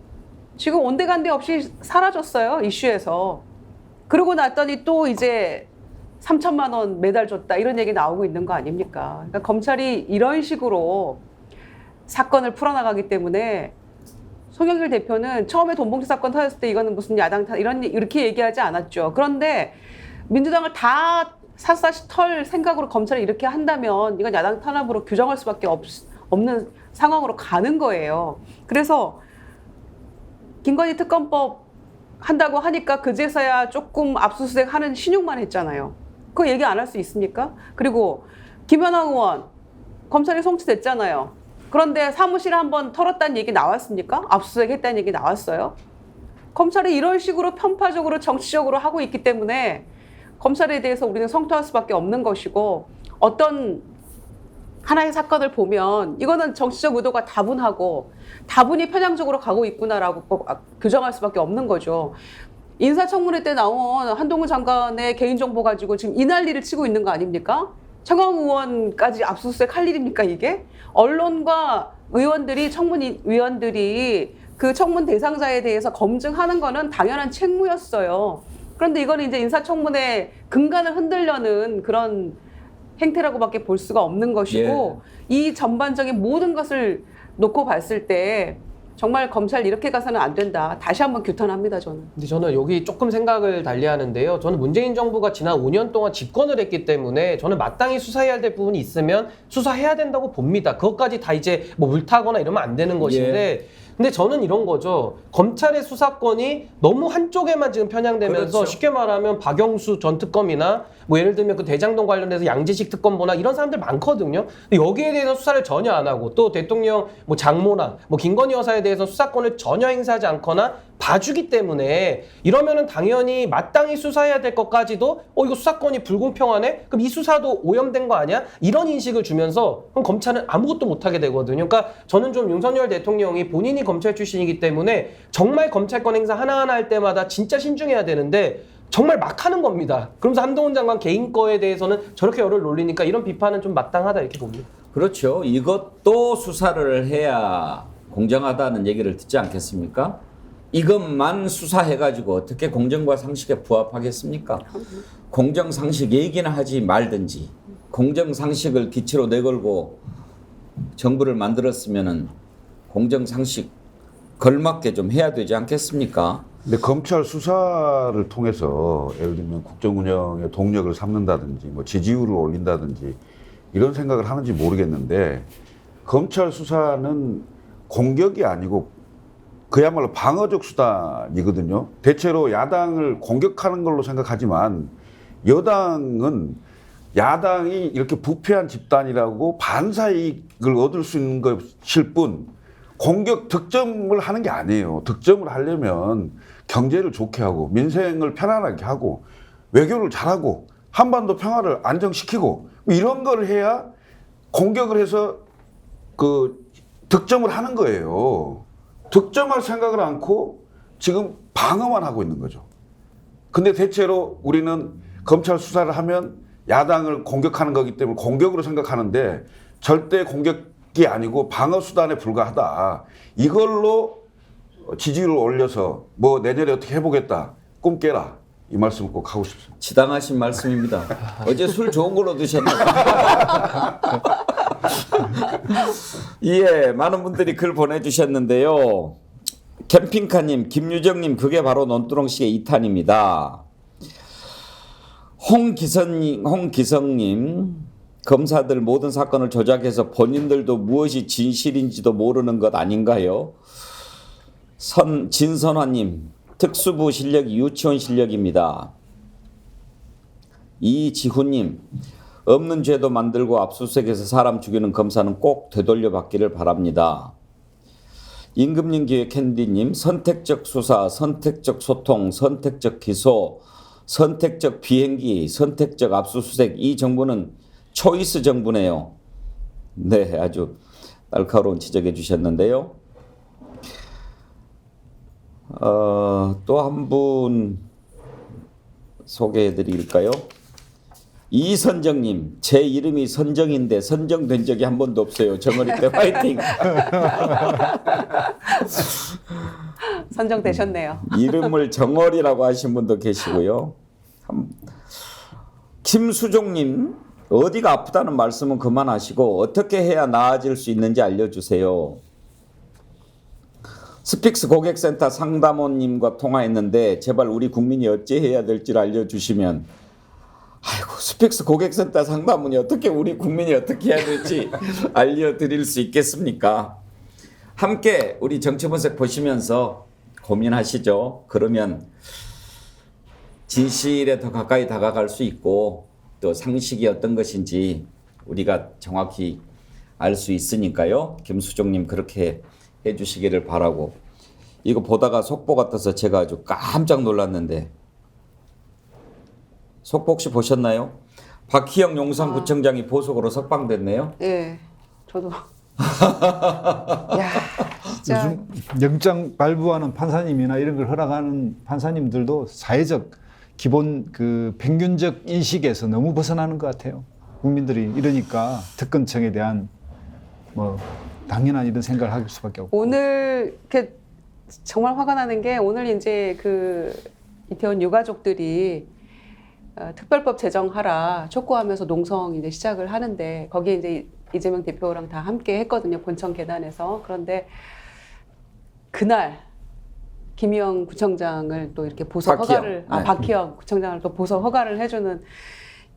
지금 온데간데 없이 사라졌어요. 이슈에서. 그러고 났더니 또 이제 3천만 원 매달 줬다. 이런 얘기 나오고 있는 거 아닙니까? 그러니까 검찰이 이런 식으로 사건을 풀어나가기 때문에 송영길 대표는 처음에 돈봉투 사건 터졌을 때 이거는 무슨 야당 탄 이렇게 얘기하지 않았죠. 그런데 민주당을 다 샅샅이 털 생각으로 검찰이 이렇게 한다면 이건 야당 탄압으로 규정할 수밖에 없는 상황으로 가는 거예요. 그래서 김건희 특검법 한다고 하니까 그제서야 조금 압수수색 하는 신용만 했잖아요. 그거 얘기 안 할 수 있습니까? 그리고 김연아 의원 검찰이 송치됐잖아요. 그런데 사무실 한번 털었다는 얘기 나왔습니까? 압수수색 했다는 얘기 나왔어요? 검찰이 이런 식으로 편파적으로 정치적으로 하고 있기 때문에 검찰에 대해서 우리는 성토할 수밖에 없는 것이고, 어떤 하나의 사건을 보면 이거는 정치적 의도가 다분하고 다분히 편향적으로 가고 있구나라고 규정할 수밖에 없는 거죠. 인사청문회 때 나온 한동훈 장관의 개인정보 가지고 지금 이 난리를 치고 있는 거 아닙니까? 최강 의원까지 압수수색 할 일입니까 이게? 언론과 의원들이, 청문위원들이 그 청문 대상자에 대해서 검증하는 거는 당연한 책무였어요. 그런데 이거는 이제 인사청문회 근간을 흔들려는 그런 행태라고밖에 볼 수가 없는 것이고, 이 전반적인 모든 것을 놓고 봤을 때 정말 검찰 이렇게 가서는 안 된다. 다시 한번 규탄합니다, 저는. 근데 저는 여기 조금 생각을 달리하는데요. 저는 문재인 정부가 지난 5년 동안 집권을 했기 때문에 저는 마땅히 수사해야 될 부분이 있으면 수사해야 된다고 봅니다. 그것까지 다 이제 뭐 물타거나 이러면 안 되는 것인데, 근데 저는 이런 거죠. 검찰의 수사권이 너무 한쪽에만 지금 편향되면서, 그렇죠. 쉽게 말하면 박영수 전 특검이나 뭐 예를 들면 그 대장동 관련해서 양지식 특검보나 이런 사람들 많거든요. 근데 여기에 대해서 수사를 전혀 안 하고, 또 대통령 뭐 장모나 뭐 김건희 여사에 대해서 수사권을 전혀 행사하지 않거나 봐주기 때문에, 이러면은 당연히 마땅히 수사해야 될 것까지도 이거 수사권이 불공평하네? 그럼 이 수사도 오염된 거 아니야? 이런 인식을 주면서 그럼 검찰은 아무것도 못하게 되거든요. 그러니까 저는 좀 윤석열 대통령이 본인이 검찰 출신이기 때문에 정말 검찰권 행사 하나하나 할 때마다 진짜 신중해야 되는데 정말 막 하는 겁니다. 그러면서 한동훈 장관 개인 거에 대해서는 저렇게 열을 놀리니까 이런 비판은 좀 마땅하다 이렇게 봅니다. 그렇죠. 이것도 수사를 해야 공정하다는 얘기를 듣지 않겠습니까? 이것만 수사해가지고 어떻게 공정과 상식에 부합하겠습니까? 공정상식 얘기는 하지 말든지, 공정상식을 기치로 내걸고 정부를 만들었으면은 공정상식 걸맞게 좀 해야 되지 않겠습니까? 근데 검찰 수사를 통해서 예를 들면 국정 운영의 동력을 삼는다든지 뭐 지지율을 올린다든지 이런 생각을 하는지 모르겠는데, 검찰 수사는 공격이 아니고 그야말로 방어적 수단이거든요. 대체로 야당을 공격하는 걸로 생각하지만 여당은 야당이 이렇게 부패한 집단이라고 반사이익을 얻을 수 있는 것일 뿐 공격 득점을 하는 게 아니에요. 득점을 하려면 경제를 좋게 하고 민생을 편안하게 하고 외교를 잘하고 한반도 평화를 안정시키고 이런 걸 해야 공격을 해서 그 득점을 하는 거예요. 득점할 생각을 않고 지금 방어만 하고 있는 거죠. 근데 대체로 우리는 검찰 수사를 하면 야당을 공격하는 거기 때문에 공격으로 생각하는데 절대 공격이 아니고 방어 수단에 불과하다. 이걸로 지지율을 올려서 뭐 내년에 어떻게 해보겠다. 꿈 깨라. 이 말씀을 꼭 하고 싶습니다. 지당하신 말씀입니다. 어제 술 좋은 걸로 드셨나요? 예, 많은 분들이 글 보내주셨는데요. 캠핑카님, 김유정님, 그게 바로 논두렁식의 2탄입니다. 홍기성님, 검사들 모든 사건을 조작해서 본인들도 무엇이 진실인지도 모르는 것 아닌가요? 진선화님, 특수부 실력이 유치원 실력입니다. 이지훈님, 없는 죄도 만들고 압수수색해서 사람 죽이는 검사는 꼭 되돌려 받기를 바랍니다. 임금님 기회 캔디님, 선택적 수사, 선택적 소통, 선택적 기소, 선택적 비행기, 선택적 압수수색, 이 정부는 초이스 정부네요. 네, 아주 날카로운 지적해 주셨는데요. 또 한 분 소개해 드릴까요? 이선정님, 제 이름이 선정인데 선정된 적이 한 번도 없어요. 정어리 때 화이팅. 선정되셨네요. 이름을 정어리라고 하신 분도 계시고요. 김수종님, 어디가 아프다는 말씀은 그만하시고 어떻게 해야 나아질 수 있는지 알려주세요. 스픽스 고객센터 상담원님과 통화했는데 제발 우리 국민이 어찌해야 될지를 알려주시면, 아이고, 스픽스 고객센터 상담원이 어떻게 우리 국민이 어떻게 해야 될지 알려드릴 수 있겠습니까? 함께 우리 정치분석 보시면서 고민하시죠. 그러면 진실에 더 가까이 다가갈 수 있고 또 상식이 어떤 것인지 우리가 정확히 알 수 있으니까요. 김수종님 그렇게 해주시기를 바라고. 이거 보다가 속보가 떠서 제가 아주 깜짝 놀랐는데 속보 혹시 보셨나요? 박희영 용산구청장이 보석으로 석방됐네요. 예, 저도. 야, 진짜. 요즘 영장 발부하는 판사님이나 이런 걸 허락하는 판사님들도 사회적 기본 그 평균적 인식에서 너무 벗어나는 것 같아요. 국민들이 이러니까 특검청에 대한 뭐 당연한 이런 생각을 할 수밖에 없고. 오늘 이렇게 정말 화가 나는 게 오늘 이제 그 이태원 유가족들이 특별법 제정하라 촉구하면서 농성 이제 시작을 하는데 거기에 이제 이재명 대표랑 다 함께 했거든요. 본청 계단에서. 그런데 그날 김희영 구청장을 또 이렇게 보석 박희영. 허가를 네. 박희영 구청장을 또 보석 허가를 해주는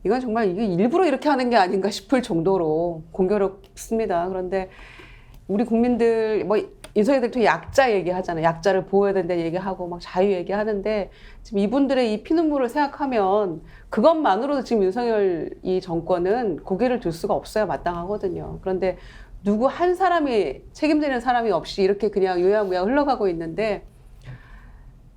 이건 정말 이게 일부러 이렇게 하는 게 아닌가 싶을 정도로 공교롭습니다. 그런데 우리 국민들 뭐 윤석열 대통령 약자 얘기하잖아요. 약자를 보호해야 된다 얘기하고 막 자유 얘기하는데 지금 이분들의 이 피눈물을 생각하면 그것만으로도 지금 윤석열 이 정권은 고개를 들 수가 없어야 마땅하거든요. 그런데 누구 한 사람이 책임지는 사람이 없이 이렇게 그냥 유야무야 흘러가고 있는데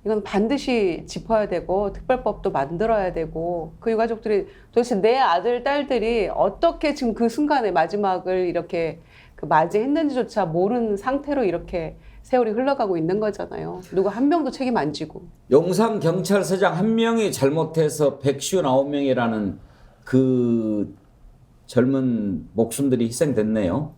이건 반드시 짚어야 되고 특별법도 만들어야 되고 그 유가족들이 도대체 내 아들 딸들이 어떻게 지금 그 순간에 마지막을 이렇게 그 맞이했는지조차 모르는 상태로 이렇게 세월이 흘러가고 있는 거잖아요. 누구 한 명도 책임 안 지고. 용산 경찰서장 한 명이 잘못해서 159명이라는 그 젊은 목숨들이 희생됐네요.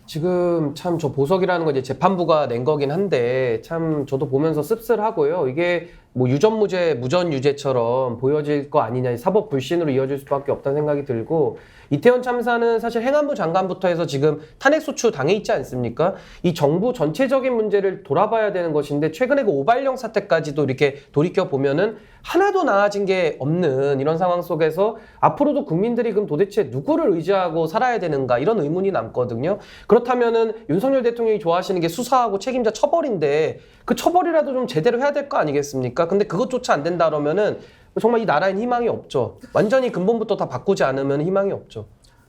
지금 참 저 보석이라는 건 이제 재판부가 낸 거긴 한데 참 저도 보면서 씁쓸하고요. 이게 뭐 유전무죄, 무전유죄처럼 보여질 거 아니냐, 사법 불신으로 이어질 수밖에 없다는 생각이 들고 이태원 참사는 사실 행안부 장관부터 해서 지금 탄핵소추 당해 있지 않습니까? 이 정부 전체적인 문제를 돌아봐야 되는 것인데 최근에 그 오발령 사태까지도 이렇게 돌이켜보면은 하나도 나아진 게 없는 이런 상황 속에서 앞으로도 국민들이 그럼 도대체 누구를 의지하고 살아야 되는가 이런 의문이 남거든요. 그렇다면은 윤석열 대통령이 좋아하시는 게 수사하고 책임자 처벌인데 그 처벌이라도 좀 제대로 해야 될 거 아니겠습니까? 근데 그것조차 안 된다 그러면은 정말 이 나라엔 희망이 없죠. 완전히 근본부터 다 바꾸지 않으면 희망이 없죠.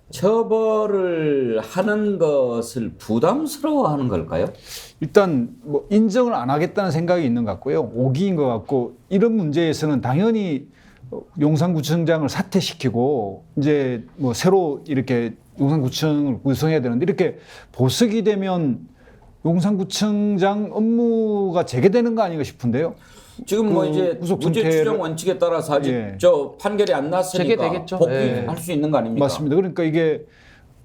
처벌을 하는 것을 부담스러워하는 걸까요? 일단 뭐 인정을 안 하겠다는 생각이 있는 것 같고요. 오기인 것 같고 이런 문제에서는 당연히 용산구청장을 사퇴시키고 이제 뭐 새로 이렇게 용산구청을 구성해야 되는데 이렇게 보석이 되면 용산구청장 업무가 재개되는 거 아닌가 싶은데요. 지금 뭐 이제 구속 무죄 상태를- 추정 원칙에 따라서 아직 예. 저 판결이 안 났으니까 재개되겠죠. 복귀할 수 있는 거 아닙니까? 맞습니다. 그러니까 이게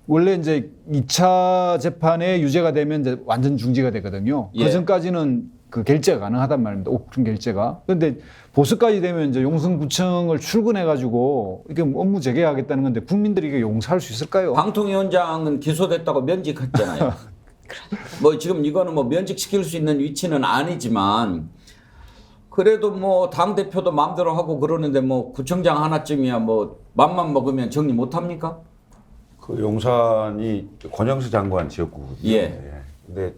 원래 이제 2차 재판에 유죄가 되면 이제 완전 중지가 되거든요. 예. 그 전까지는 그 결재가 가능하단 말입니다. 옥중 결재가. 그런데 보석까지 되면 이제 용산구청을 출근해가지고 이게 업무 재개하겠다는 건데 국민들이 이게 용서할 수 있을까요? 방통위원장은 기소됐다고 면직했잖아요. 뭐 지금 이거는 뭐 면직시킬 수 있는 위치는 아니지만 그래도 뭐 당 대표도 마음대로 하고 그러는데 뭐 구청장 하나쯤이야 뭐 맘만 먹으면 정리 못 합니까? 그 용산이 권영수 장관 지역구거든요. 예. 근데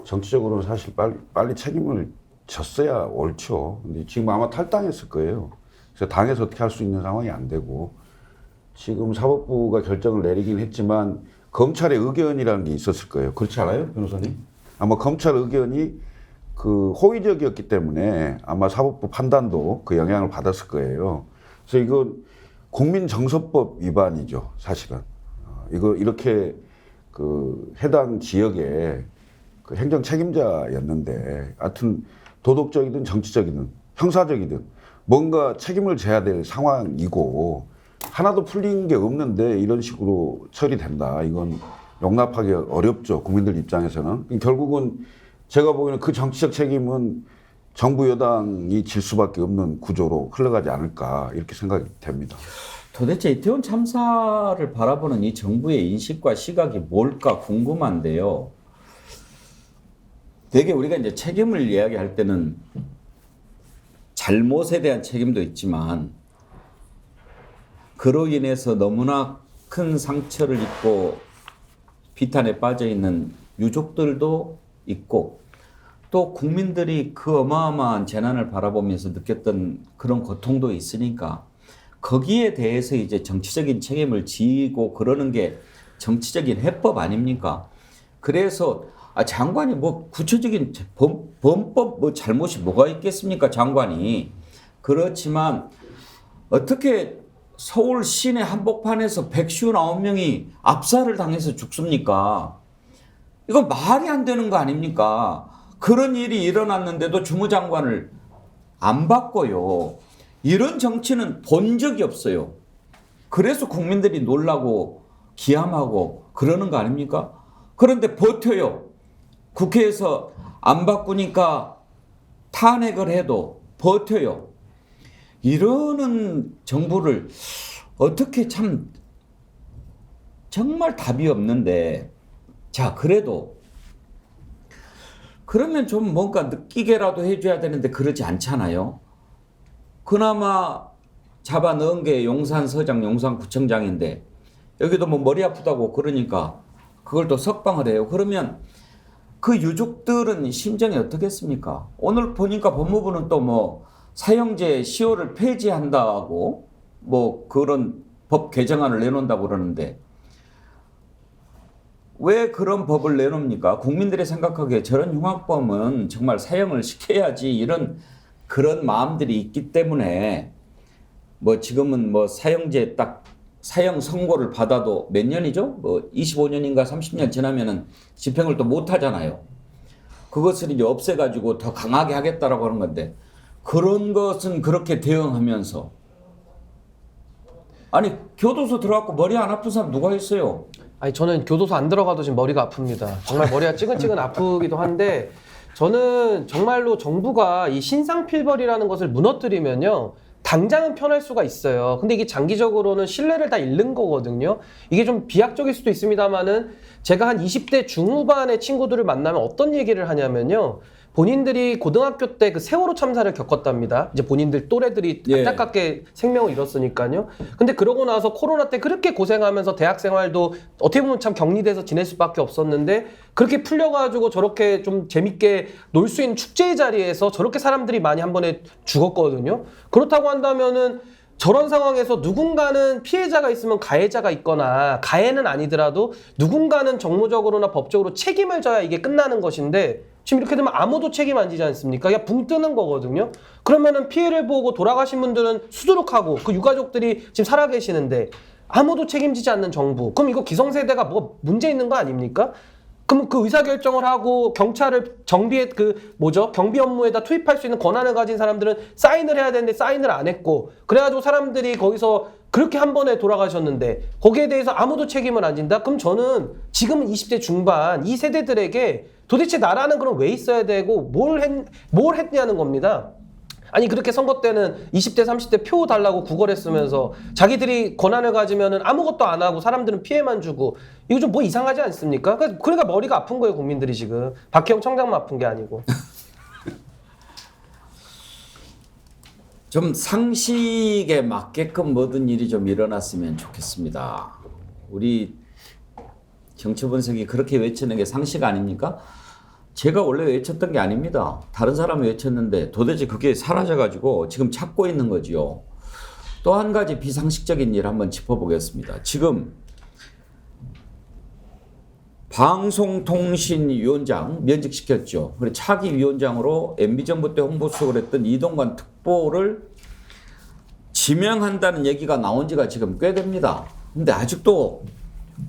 정치적으로는 사실 빨리 책임을 졌어야 옳죠. 근데 지금 아마 탈당했을 거예요. 그래서 당에서 어떻게 할 수 있는 상황이 안 되고 지금 사법부가 결정을 내리긴 했지만 검찰의 의견이라는 게 있었을 거예요. 그렇지 않아요, 변호사님? 아마 검찰 의견이 그 호의적이었기 때문에 아마 사법부 판단도 그 영향을 받았을 거예요. 그래서 이건 국민정서법 위반이죠, 사실은. 이거 이렇게 그 해당 지역의 그 행정 책임자였는데, 하여튼 도덕적이든 정치적이든 형사적이든 뭔가 책임을 져야 될 상황이고 하나도 풀린 게 없는데 이런 식으로 처리된다. 이건 용납하기 어렵죠, 국민들 입장에서는. 결국은 제가 보기에는 그 정치적 책임은 정부 여당이 질 수밖에 없는 구조로 흘러가지 않을까 이렇게 생각이 됩니다. 도대체 이태원 참사를 바라보는 이 정부의 인식과 시각이 뭘까 궁금한데요. 되게 우리가 이제 책임을 이야기할 때는 잘못에 대한 책임도 있지만 그로 인해서 너무나 큰 상처를 입고 비탄에 빠져 있는 유족들도 있고 또 국민들이 그 어마어마한 재난을 바라보면서 느꼈던 그런 고통도 있으니까 거기에 대해서 이제 정치적인 책임을 지고 그러는 게 정치적인 해법 아닙니까? 그래서 장관이 뭐 구체적인 범법 뭐 잘못이 뭐가 있겠습니까? 장관이. 그렇지만 어떻게 서울 시내 한복판에서 159명이 압살을 당해서 죽습니까? 이거 말이 안 되는 거 아닙니까? 그런 일이 일어났는데도 주무장관을 안 바꿔요. 이런 정치는 본 적이 없어요. 그래서 국민들이 놀라고 기함하고 그러는 거 아닙니까? 그런데 버텨요. 국회에서 안 바꾸니까 탄핵을 해도 버텨요. 이러는 정부를 어떻게 참 정말 답이 없는데, 자, 그래도 그러면 좀 뭔가 느끼게라도 해줘야 되는데 그러지 않잖아요. 그나마 잡아 넣은 게 용산서장, 용산구청장인데 여기도 뭐 머리 아프다고 그러니까 그걸 또 석방을 해요. 그러면 그 유족들은 심정이 어떻겠습니까? 오늘 보니까 법무부는 또 뭐 사형제 시효를 폐지한다고 뭐 그런 법 개정안을 내놓는다고 그러는데 왜 그런 법을 내놓습니까? 국민들이 생각하기에 저런 흉악범은 정말 사형을 시켜야지 이런 그런 마음들이 있기 때문에 뭐 지금은 뭐 사형제 딱 사형 선고를 받아도 몇 년이죠? 뭐 25년인가 30년 지나면은 집행을 또 못 하잖아요. 그것을 이제 없애가지고 더 강하게 하겠다라고 하는 건데 그런 것은 그렇게 대응하면서 아니 교도소 들어갔고 머리 안 아픈 사람 누가 있어요? 아니 저는 교도소 안 들어가도 지금 머리가 아픕니다. 정말 머리가 찌근찌근 아프기도 한데 저는 정말로 정부가 이 신상필벌이라는 것을 무너뜨리면요. 당장은 편할 수가 있어요. 근데 이게 장기적으로는 신뢰를 다 잃는 거거든요. 이게 좀 비약적일 수도 있습니다만은 제가 한 20대 중후반의 친구들을 만나면 어떤 얘기를 하냐면요. 본인들이 고등학교 때 그 세월호 참사를 겪었답니다. 이제 본인들 또래들이 안타깝게 생명을 잃었으니까요. 근데 그러고 나서 코로나 때 그렇게 고생하면서 대학 생활도 어떻게 보면 참 격리돼서 지낼 수밖에 없었는데 그렇게 풀려가지고 저렇게 좀 재밌게 놀 수 있는 축제의 자리에서 저렇게 사람들이 많이 한 번에 죽었거든요. 그렇다고 한다면은 저런 상황에서 누군가는 피해자가 있으면 가해자가 있거나 가해는 아니더라도 누군가는 정무적으로나 법적으로 책임을 져야 이게 끝나는 것인데 지금 이렇게 되면 아무도 책임 안 지지 않습니까? 그냥 붕 뜨는 거거든요. 그러면은 피해를 보고 돌아가신 분들은 수두룩하고 그 유가족들이 지금 살아계시는데 아무도 책임지지 않는 정부. 그럼 이거 기성세대가 뭐 문제 있는 거 아닙니까? 그럼 그 의사결정을 하고 경찰을 정비에 경비 업무에다 투입할 수 있는 권한을 가진 사람들은 사인을 해야 되는데 사인을 안 했고 그래가지고 사람들이 거기서 그렇게 한 번에 돌아가셨는데 거기에 대해서 아무도 책임을 안 진다? 그럼 저는 지금은 20대 중반 이 세대들에게 도대체 나라는 그럼 왜 있어야 되고 뭘 했냐는 겁니다. 아니 그렇게 선거 때는 20대 30대 표 달라고 구걸했으면서 자기들이 권한을 가지면은 아무것도 안 하고 사람들은 피해만 주고 이거 좀 뭐 이상하지 않습니까? 그러니까 머리가 아픈 거예요 국민들이 지금. 박혜영 청장만 아픈 게 아니고. 좀 상식에 맞게끔 모든 일이 좀 일어났으면 좋겠습니다. 우리 정치 분석이 그렇게 외치는 게 상식 아닙니까? 제가 원래 외쳤던 게 아닙니다. 다른 사람이 외쳤는데 도대체 그게 사라져가지고 지금 찾고 있는 거지요. 또 한 가지 비상식적인 일 한번 짚어보겠습니다. 지금 방송통신위원장 면직시켰죠. 그리고 차기 위원장으로 MB정부 때 홍보수석을 했던 이동관 특보를 지명한다는 얘기가 나온 지가 지금 꽤 됩니다. 근데 아직도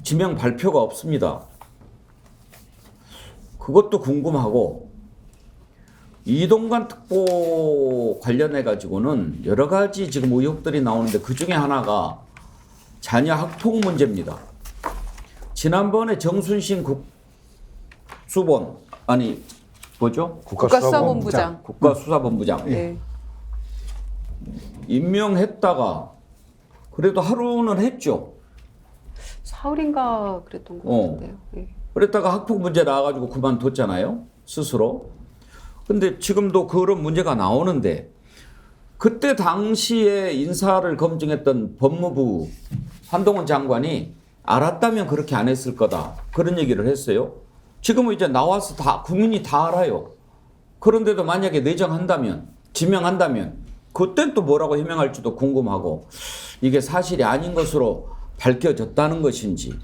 지명 발표가 없습니다. 그것도 궁금하고 이동관 특보 관련해 가지고는 여러 가지 지금 의혹들이 나오는데 그 중에 하나가 자녀 학폭 문제입니다. 지난번에 정순신 국가수사본부장. 국가수사본부장 네. 임명했다가 그래도 하루는 했죠. 사흘인가 그랬던 것 같은데요. 네. 그랬다가 학폭 문제 나와가지고 그만뒀잖아요. 스스로. 근데 지금도 그런 문제가 나오는데 그때 당시에 인사를 검증했던 법무부 한동훈 장관이 알았다면 그렇게 안 했을 거다. 그런 얘기를 했어요. 지금은 이제 나와서 다 국민이 다 알아요. 그런데도 만약에 내정한다면 지명한다면 그땐 또 뭐라고 해명할지도 궁금하고 이게 사실이 아닌 것으로 밝혀졌다는 것인지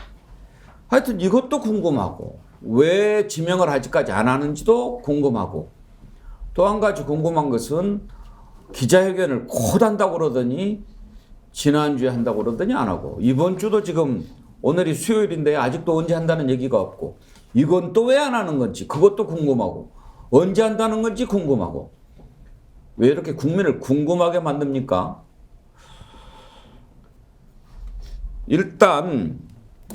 하여튼 이것도 궁금하고 왜 지명을 아직까지 안 하는지도 궁금하고 또 한 가지 궁금한 것은 기자회견을 곧 한다고 그러더니 지난주에 한다고 그러더니 안 하고 이번 주도 지금 오늘이 수요일인데 아직도 언제 한다는 얘기가 없고 이건 또 왜 안 하는 건지 그것도 궁금하고 언제 한다는 건지 궁금하고 왜 이렇게 국민을 궁금하게 만듭니까? 일단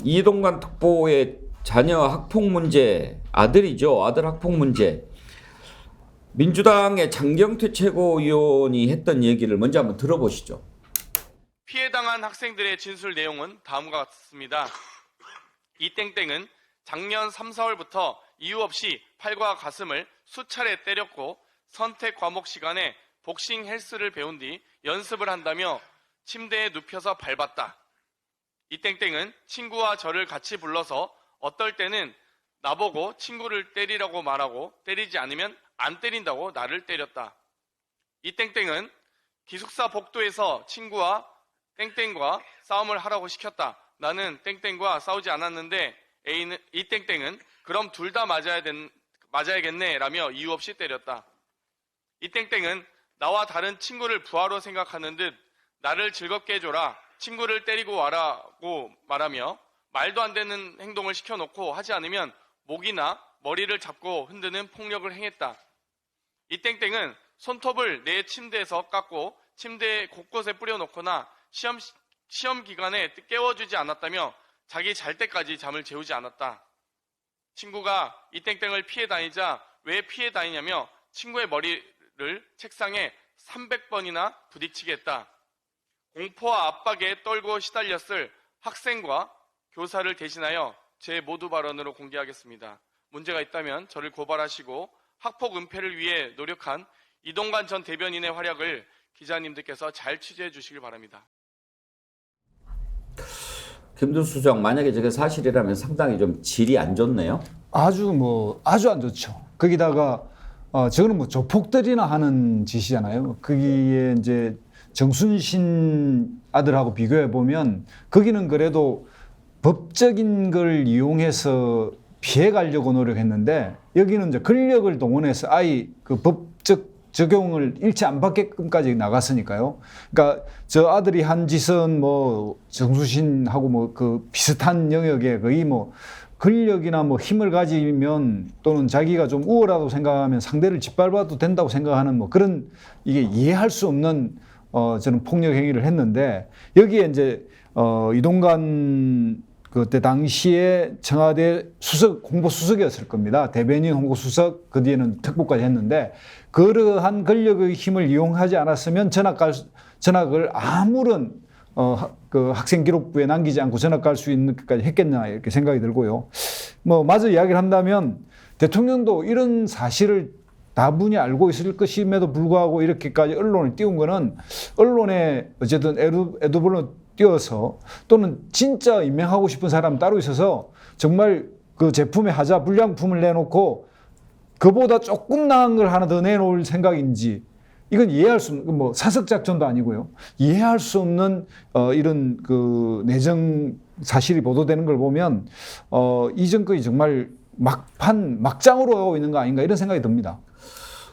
이동관 특보의 자녀 학폭 문제, 아들이죠. 아들 학폭 문제. 민주당의 장경태 최고위원이 했던 얘기를 먼저 한번 들어보시죠. 피해당한 학생들의 진술 내용은 다음과 같습니다. 이 땡땡은 작년 3, 4월부터 이유 없이 팔과 가슴을 수차례 때렸고 선택 과목 시간에 복싱 헬스를 배운 뒤 연습을 한다며 침대에 눕혀서 밟았다. 이 땡땡은 친구와 저를 같이 불러서 어떨 때는 나보고 친구를 때리라고 말하고 때리지 않으면 안 때린다고 나를 때렸다. 이 땡땡은 기숙사 복도에서 친구와 땡땡과 싸움을 하라고 시켰다. 나는 땡땡과 싸우지 않았는데 이 땡땡은 그럼 둘 다 맞아야겠네 라며 이유 없이 때렸다. 이 땡땡은 나와 다른 친구를 부하로 생각하는 듯 나를 즐겁게 해줘라. 친구를 때리고 와라고 말하며 말도 안 되는 행동을 시켜놓고 하지 않으면 목이나 머리를 잡고 흔드는 폭력을 행했다. 이 땡땡은 손톱을 내 침대에서 깎고 침대 곳곳에 뿌려놓거나 시험 기간에 깨워주지 않았다며 자기 잘 때까지 잠을 재우지 않았다. 친구가 이 땡땡을 피해 다니자 왜 피해 다니냐며 친구의 머리를 책상에 300번이나 부딪히게 했다. 공포와 압박에 떨고 시달렸을 학생과 교사를 대신하여 제 모두 발언으로 공개하겠습니다. 문제가 있다면 저를 고발하시고 학폭 은폐를 위해 노력한 이동관 전 대변인의 활약을 기자님들께서 잘 취재해 주시길 바랍니다. 김두수 수장 만약에 저게 사실이라면 상당히 좀 질이 안 좋네요. 아주 안 좋죠. 거기다가 저거는 뭐 조폭들이나 하는 짓이잖아요. 거기에 이제 정순신 아들하고 비교해 보면 거기는 그래도 법적인 걸 이용해서 피해 가려고 노력했는데 여기는 이제 권력을 동원해서 아예 그 법적 적용을 일치 안 받게끔까지 나갔으니까요. 그러니까 저 아들이 한 짓은 뭐 정순신하고 뭐 그 비슷한 영역에 거의 뭐 권력이나 뭐 힘을 가지면 또는 자기가 좀 우월하다고 생각하면 상대를 짓밟아도 된다고 생각하는 뭐 그런 이게 이해할 수 없는 저는 폭력 행위를 했는데 여기에 이제 이동관 그때 당시에 청와대 홍보수석이었을 겁니다. 대변인 홍보수석 그 뒤에는 특보까지 했는데 그러한 권력의 힘을 이용하지 않았으면 전학을 아무런 그 학생 기록부에 남기지 않고 전학 갈 수 있는 것까지 했겠냐 이렇게 생각이 들고요. 뭐 마저 이야기를 한다면 대통령도 이런 사실을 다분히 알고 있을 것임에도 불구하고 이렇게까지 언론을 띄운 거는 언론에 어쨌든 애도불로 띄어서 또는 진짜 임명하고 싶은 사람 따로 있어서 정말 그 제품의 하자 불량품을 내놓고 그보다 조금 나은 걸 하나 더 내놓을 생각인지 이건 이해할 수 없는 뭐 사석 작전도 아니고요. 이해할 수 없는 이런 그 내정 사실이 보도되는 걸 보면 이 정권이 정말 막장으로 가고 있는 거 아닌가 이런 생각이 듭니다.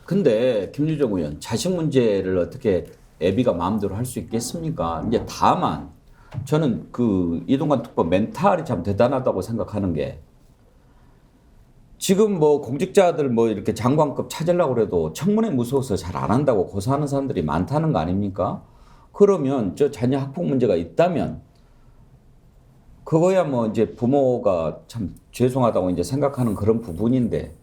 근데 김유정 의원 자식 문제를 어떻게 애비가 마음대로 할 수 있겠습니까? 이제 다만 저는 그 이동관 특보 멘탈이 참 대단하다고 생각하는 게 지금 뭐 공직자들 뭐 이렇게 장관급 찾으려고 그래도 청문회 무서워서 잘 안 한다고 고사하는 사람들이 많다는 거 아닙니까? 그러면 저 자녀 학폭 문제가 있다면 그거야 뭐 이제 부모가 참 죄송하다고 이제 생각하는 그런 부분인데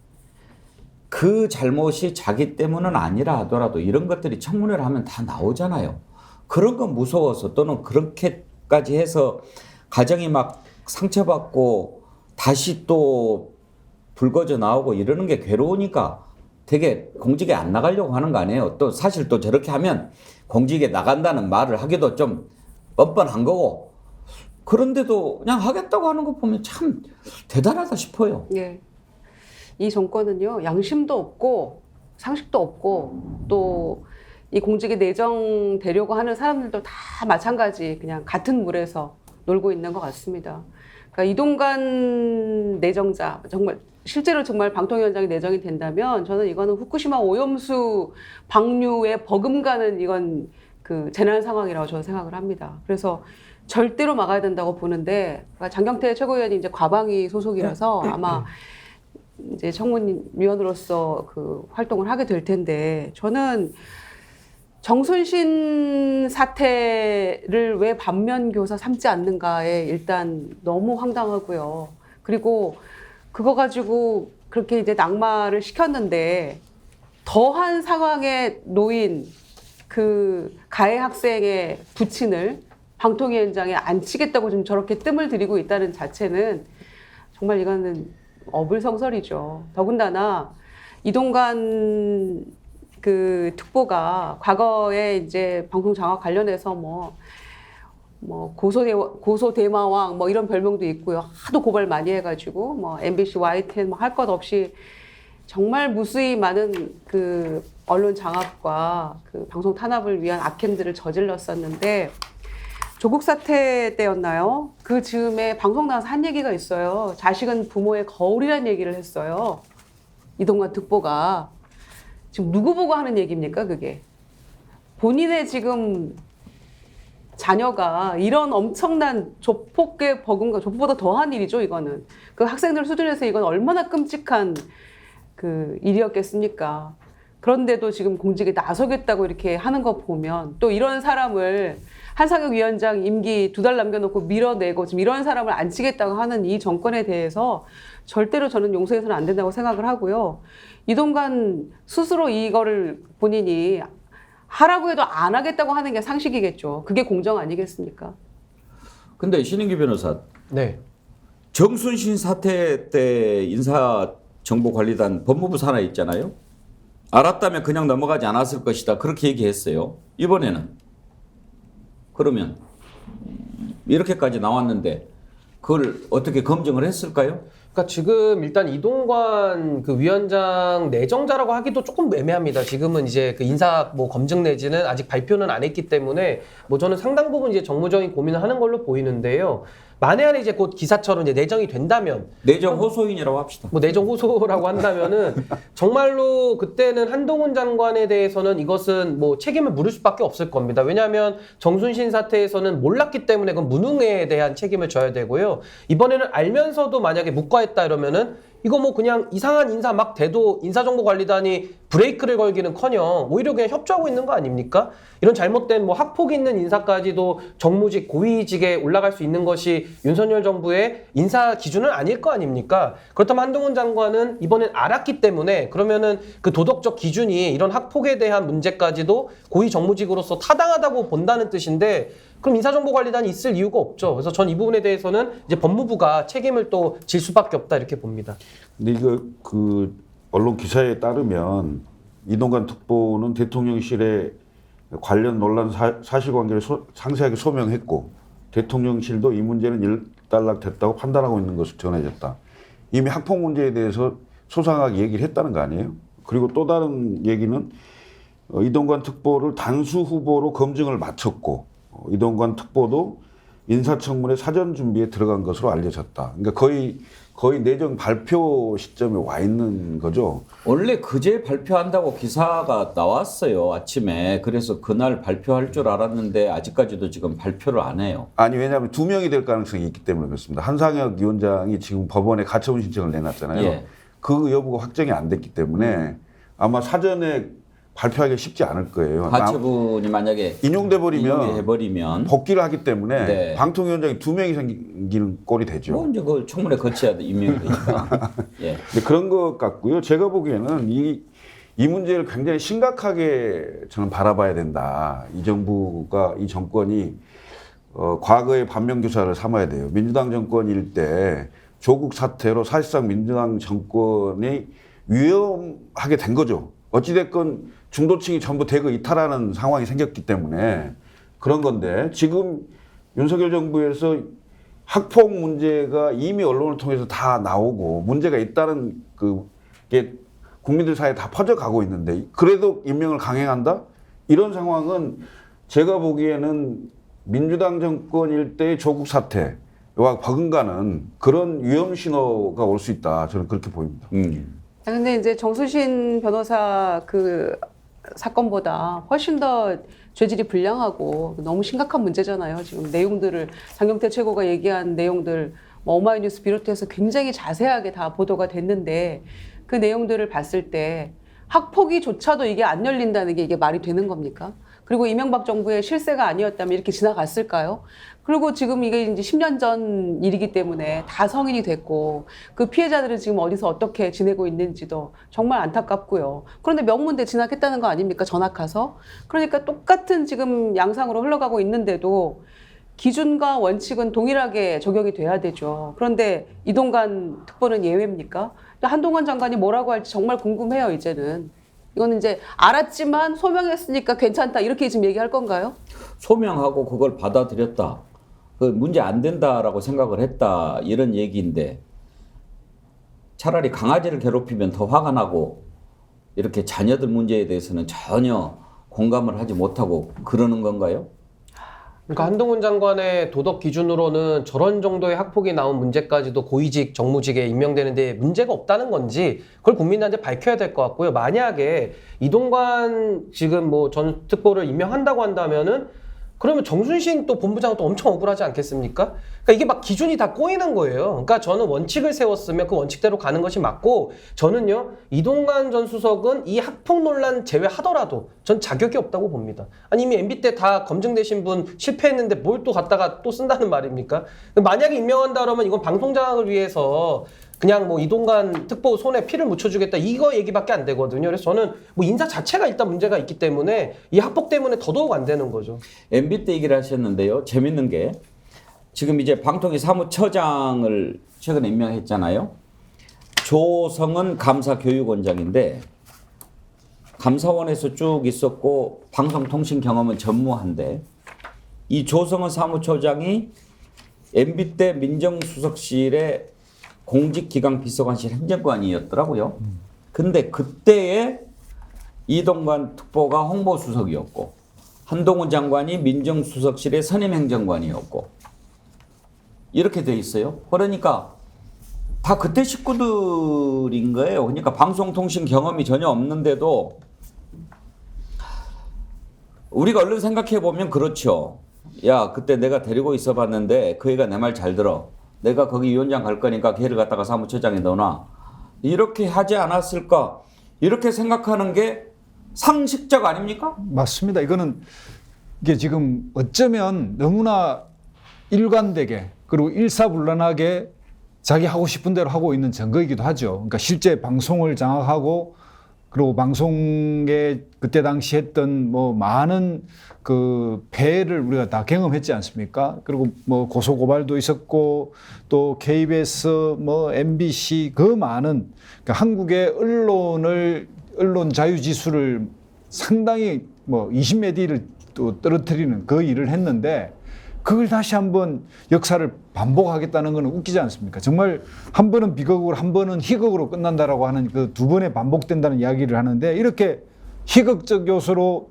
그 잘못이 자기 때문은 아니라 하더라도 이런 것들이 청문회를 하면 다 나오잖아요. 그런 건 무서워서 또는 그렇게까지 해서 가정이 막 상처받고 다시 또 불거져 나오고 이러는 게 괴로우니까 되게 공직에 안 나가려고 하는 거 아니에요. 또 사실 또 저렇게 하면 공직에 나간다는 말을 하기도 좀 뻔뻔한 거고 그런데도 그냥 하겠다고 하는 거 보면 참 대단하다 싶어요. 예. 이 정권은요, 양심도 없고 상식도 없고 또 이 공직에 내정되려고 하는 사람들도 다 마찬가지 그냥 같은 물에서 놀고 있는 것 같습니다. 그러니까 이동관 내정자 정말 실제로 정말 방통위원장이 내정이 된다면 저는 이거는 후쿠시마 오염수 방류에 버금가는 이건 그 재난 상황이라고 저는 생각을 합니다. 그래서 절대로 막아야 된다고 보는데 장경태 최고위원이 이제 과방위 소속이라서 아마 이제 청문위원으로서 그 활동을 하게 될 텐데 저는 정순신 사태를 왜 반면교사 삼지 않는가에 일단 너무 황당하고요. 그리고 그거 가지고 그렇게 이제 낙마를 시켰는데 더한 상황에 놓인 그 가해 학생의 부친을 방통위원장에 앉히겠다고 지금 저렇게 뜸을 들이고 있다는 자체는 정말 이거는 어불성설이죠. 더군다나 이동관 그 특보가 과거에 이제 방송 장악 관련해서 뭐 고소대마왕 뭐 이런 별명도 있고요. 하도 고발 많이 해가지고 뭐 MBC, YTN 뭐 할 것 없이 정말 무수히 많은 그 언론 장악과 그 방송 탄압을 위한 악행들을 저질렀었는데 조국 사태 때였나요? 그 즈음에 방송 나와서 한 얘기가 있어요. 자식은 부모의 거울이라는 얘기를 했어요. 이동관 특보가. 지금 누구 보고 하는 얘기입니까, 그게? 본인의 지금 자녀가 이런 엄청난 조폭의 버금가, 조폭보다 더한 일이죠, 이거는. 그 학생들 수준에서 이건 얼마나 끔찍한 그 일이었겠습니까? 그런데도 지금 공직에 나서겠다고 이렇게 하는 거 보면 또 이런 사람을 한상혁 위원장 임기 2달 남겨놓고 밀어내고 지금 이런 사람을 앉히겠다고 하는 이 정권에 대해서 절대로 저는 용서해서는 안 된다고 생각을 하고요. 이동관 스스로 이거를 본인이 하라고 해도 안 하겠다고 하는 게 상식이겠죠. 그게 공정 아니겠습니까? 근데 신인기 변호사, 네. 정순신 사태 때 인사정보관리단 법무부 산하 있잖아요. 알았다면 그냥 넘어가지 않았을 것이다. 그렇게 얘기했어요. 이번에는 그러면 이렇게까지 나왔는데 그걸 어떻게 검증을 했을까요? 그러니까 지금 일단 이동관 그 위원장 내정자라고 하기도 조금 애매합니다. 지금은 이제 그 인사 뭐 검증 내지는 아직 발표는 안 했기 때문에 뭐 저는 상당 부분 이제 정무적인 고민을 하는 걸로 보이는데요. 만에 하나 이제 곧 기사처럼 이제 내정이 된다면 내정 호소인이라고 합시다. 뭐 내정 호소라고 한다면은 정말로 그때는 한동훈 장관에 대해서는 이것은 뭐 책임을 물을 수밖에 없을 겁니다. 왜냐하면 정순신 사태에서는 몰랐기 때문에 그건 무능에 대한 책임을 져야 되고요. 이번에는 알면서도 만약에 묵과했다 이러면은 이거 뭐 그냥 이상한 인사 막 대도 인사정보관리단이 브레이크를 걸기는커녕 오히려 그냥 협조하고 있는 거 아닙니까? 이런 잘못된 뭐 학폭 있는 인사까지도 정무직 고위직에 올라갈 수 있는 것이 윤석열 정부의 인사 기준은 아닐 거 아닙니까? 그렇다면 한동훈 장관은 이번엔 알았기 때문에 그러면은 그 도덕적 기준이 이런 학폭에 대한 문제까지도 고위 정무직으로서 타당하다고 본다는 뜻인데 그럼 인사정보관리단이 있을 이유가 없죠. 그래서 전 이 부분에 대해서는 이제 법무부가 책임을 또 질 수밖에 없다 이렇게 봅니다. 근데 이거 그 언론 기사에 따르면 이동관 특보는 대통령실에 관련 논란 사실관계를 상세하게 소명했고 대통령실도 이 문제는 일단락됐다고 판단하고 있는 것으로 전해졌다. 이미 학폭 문제에 대해서 소상하게 얘기를 했다는 거 아니에요? 그리고 또 다른 얘기는 이동관 특보를 단수 후보로 검증을 마쳤고 이동관 특보도 인사청문회 사전 준비에 들어간 것으로 알려졌다. 그러니까 거의 내정 발표 시점에 와 있는 거죠. 원래 그제 발표한다고 기사가 나왔어요, 아침에. 그래서 그날 발표할 줄 알았는데 아직까지도 지금 발표를 안 해요. 아니 왜냐하면 2명이 될 가능성이 있기 때문에 그렇습니다. 한상혁 위원장이 지금 법원에 가처분 신청을 내놨잖아요. 예. 그 여부가 확정이 안 됐기 때문에 아마 사전에 발표하기가 쉽지 않을 거예요. 가처분이 만약에 인용돼 버리면 해버리면 복귀를 하기 때문에 네. 방통위원장이 2명이 생기는 꼴이 되죠. 뭐 이제 그 청문회 거쳐야 돼, 임명되니까. 예. 근데 그런 것 같고요. 제가 보기에는 이 문제를 굉장히 심각하게 저는 바라봐야 된다. 이 정부가 이 정권이 과거의 반면교사를 삼아야 돼요. 민주당 정권일 때 조국 사태로 사실상 민주당 정권이 위험하게 된 거죠. 어찌됐건 중도층이 전부 대거 이탈하는 상황이 생겼기 때문에 그런 건데 지금 윤석열 정부에서 학폭 문제가 이미 언론을 통해서 다 나오고 문제가 있다는 그게 국민들 사이에 다 퍼져가고 있는데 그래도 임명을 강행한다? 이런 상황은 제가 보기에는 민주당 정권일 때의 조국 사태와 버금가는 그런 위험 신호가 올 수 있다. 저는 그렇게 보입니다. 근데 이제 정수신 변호사 그 사건보다 훨씬 더 죄질이 불량하고 너무 심각한 문제잖아요. 지금 내용들을 장경태 최고가 얘기한 내용들 뭐 오마이뉴스 비롯해서 굉장히 자세하게 다 보도가 됐는데 그 내용들을 봤을 때 학폭위조차도 이게 안 열린다는 게 이게 말이 되는 겁니까? 그리고 이명박 정부의 실세가 아니었다면 이렇게 지나갔을까요? 그리고 지금 이게 이제 10년 전 일이기 때문에 다 성인이 됐고 그 피해자들은 지금 어디서 어떻게 지내고 있는지도 정말 안타깝고요. 그런데 명문대 진학했다는 거 아닙니까? 전학 가서. 그러니까 똑같은 지금 양상으로 흘러가고 있는데도 기준과 원칙은 동일하게 적용이 돼야 되죠. 그런데 이동관 특보는 예외입니까? 한동훈 장관이 뭐라고 할지 정말 궁금해요, 이제는. 이거는 이제 알았지만 소명했으니까 괜찮다 이렇게 지금 얘기할 건가요? 소명하고 그걸 받아들였다. 그 문제 안 된다라고 생각을 했다. 이런 얘기인데 차라리 강아지를 괴롭히면 더 화가 나고 이렇게 자녀들 문제에 대해서는 전혀 공감을 하지 못하고 그러는 건가요? 그러니까 한동훈 장관의 도덕 기준으로는 저런 정도의 학폭이 나온 문제까지도 고위직 정무직에 임명되는데 문제가 없다는 건지 그걸 국민한테 밝혀야 될 것 같고요. 만약에 이동관 지금 뭐 전 특보를 임명한다고 한다면은 그러면 정순신 또 본부장은 또 엄청 억울하지 않겠습니까? 그러니까 이게 막 기준이 다 꼬이는 거예요. 그러니까 저는 원칙을 세웠으면 그 원칙대로 가는 것이 맞고 저는요 이동관 전 수석은 이 학폭 논란 제외하더라도 전 자격이 없다고 봅니다. 아니 이미 MB 때 다 검증되신 분 실패했는데 뭘 또 갖다가 또 쓴다는 말입니까? 만약에 임명한다 그러면 이건 방송장악을 위해서 그냥 뭐 이동관 특보 손에 피를 묻혀주겠다 이거 얘기밖에 안 되거든요. 그래서 저는 뭐 인사 자체가 일단 문제가 있기 때문에 이 학폭 때문에 더더욱 안 되는 거죠. MB 때 얘기를 하셨는데요. 재밌는 게 지금 이제 방통위 사무처장을 최근에 임명했잖아요. 조성은 감사교육원장인데 감사원에서 쭉 있었고 방송통신 경험은 전무한데 이 조성은 사무처장이 MB 때 민정수석실의 공직기강 비서관실 행정관이었더라고요. 근데 그때에 이동관 특보가 홍보수석이었고 한동훈 장관이 민정수석실의 선임행정관이었고 이렇게 돼 있어요. 그러니까 다 그때 식구들인 거예요. 그러니까 방송통신 경험이 전혀 없는데도 우리가 얼른 생각해 보면 그렇죠. 야, 그때 내가 데리고 있어 봤는데 그 애가 내 말 잘 들어. 내가 거기 위원장 갈 거니까 걔를 갖다가 사무처장에 넣어놔. 이렇게 하지 않았을까? 이렇게 생각하는 게 상식적 아닙니까? 맞습니다. 이게 지금 어쩌면 너무나 일관되게 그리고 일사불란하게 자기 하고 싶은 대로 하고 있는 증거이기도 하죠. 그러니까 실제 방송을 장악하고 그리고 방송에 그때 당시 했던 뭐 많은 그 폐해를 우리가 다 경험했지 않습니까? 그리고 뭐 고소고발도 있었고 또 KBS 뭐 MBC 그 많은 그러니까 한국의 언론 자유 지수를 상당히 뭐 20몇 위를 또 떨어뜨리는 그 일을 했는데 그걸 다시 한번 역사를 반복하겠다는 건 웃기지 않습니까? 정말 한 번은 비극으로 한 번은 희극으로 끝난다라고 하는 그 두 번에 반복된다는 이야기를 하는데 이렇게 희극적 요소로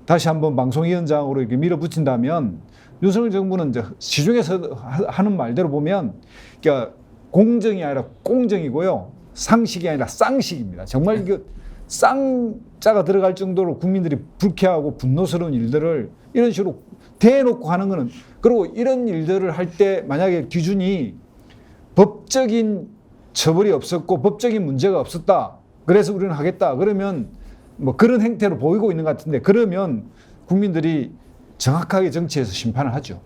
다시 한번 방송위원장으로 이렇게 밀어붙인다면 윤석열 정부는 이제 시중에서 하는 말대로 보면 그러니까 공정이 아니라 꽁정이고요. 상식이 아니라 쌍식입니다. 정말 이거 쌍자가 들어갈 정도로 국민들이 불쾌하고 분노스러운 일들을 이런 식으로 대놓고 하는 거는 그리고 이런 일들을 할 때 만약에 기준이 법적인 처벌이 없었고 법적인 문제가 없었다. 그래서 우리는 하겠다. 그러면 뭐 그런 행태로 보이고 있는 것 같은데 그러면 국민들이 정확하게 정치에서 심판을 하죠.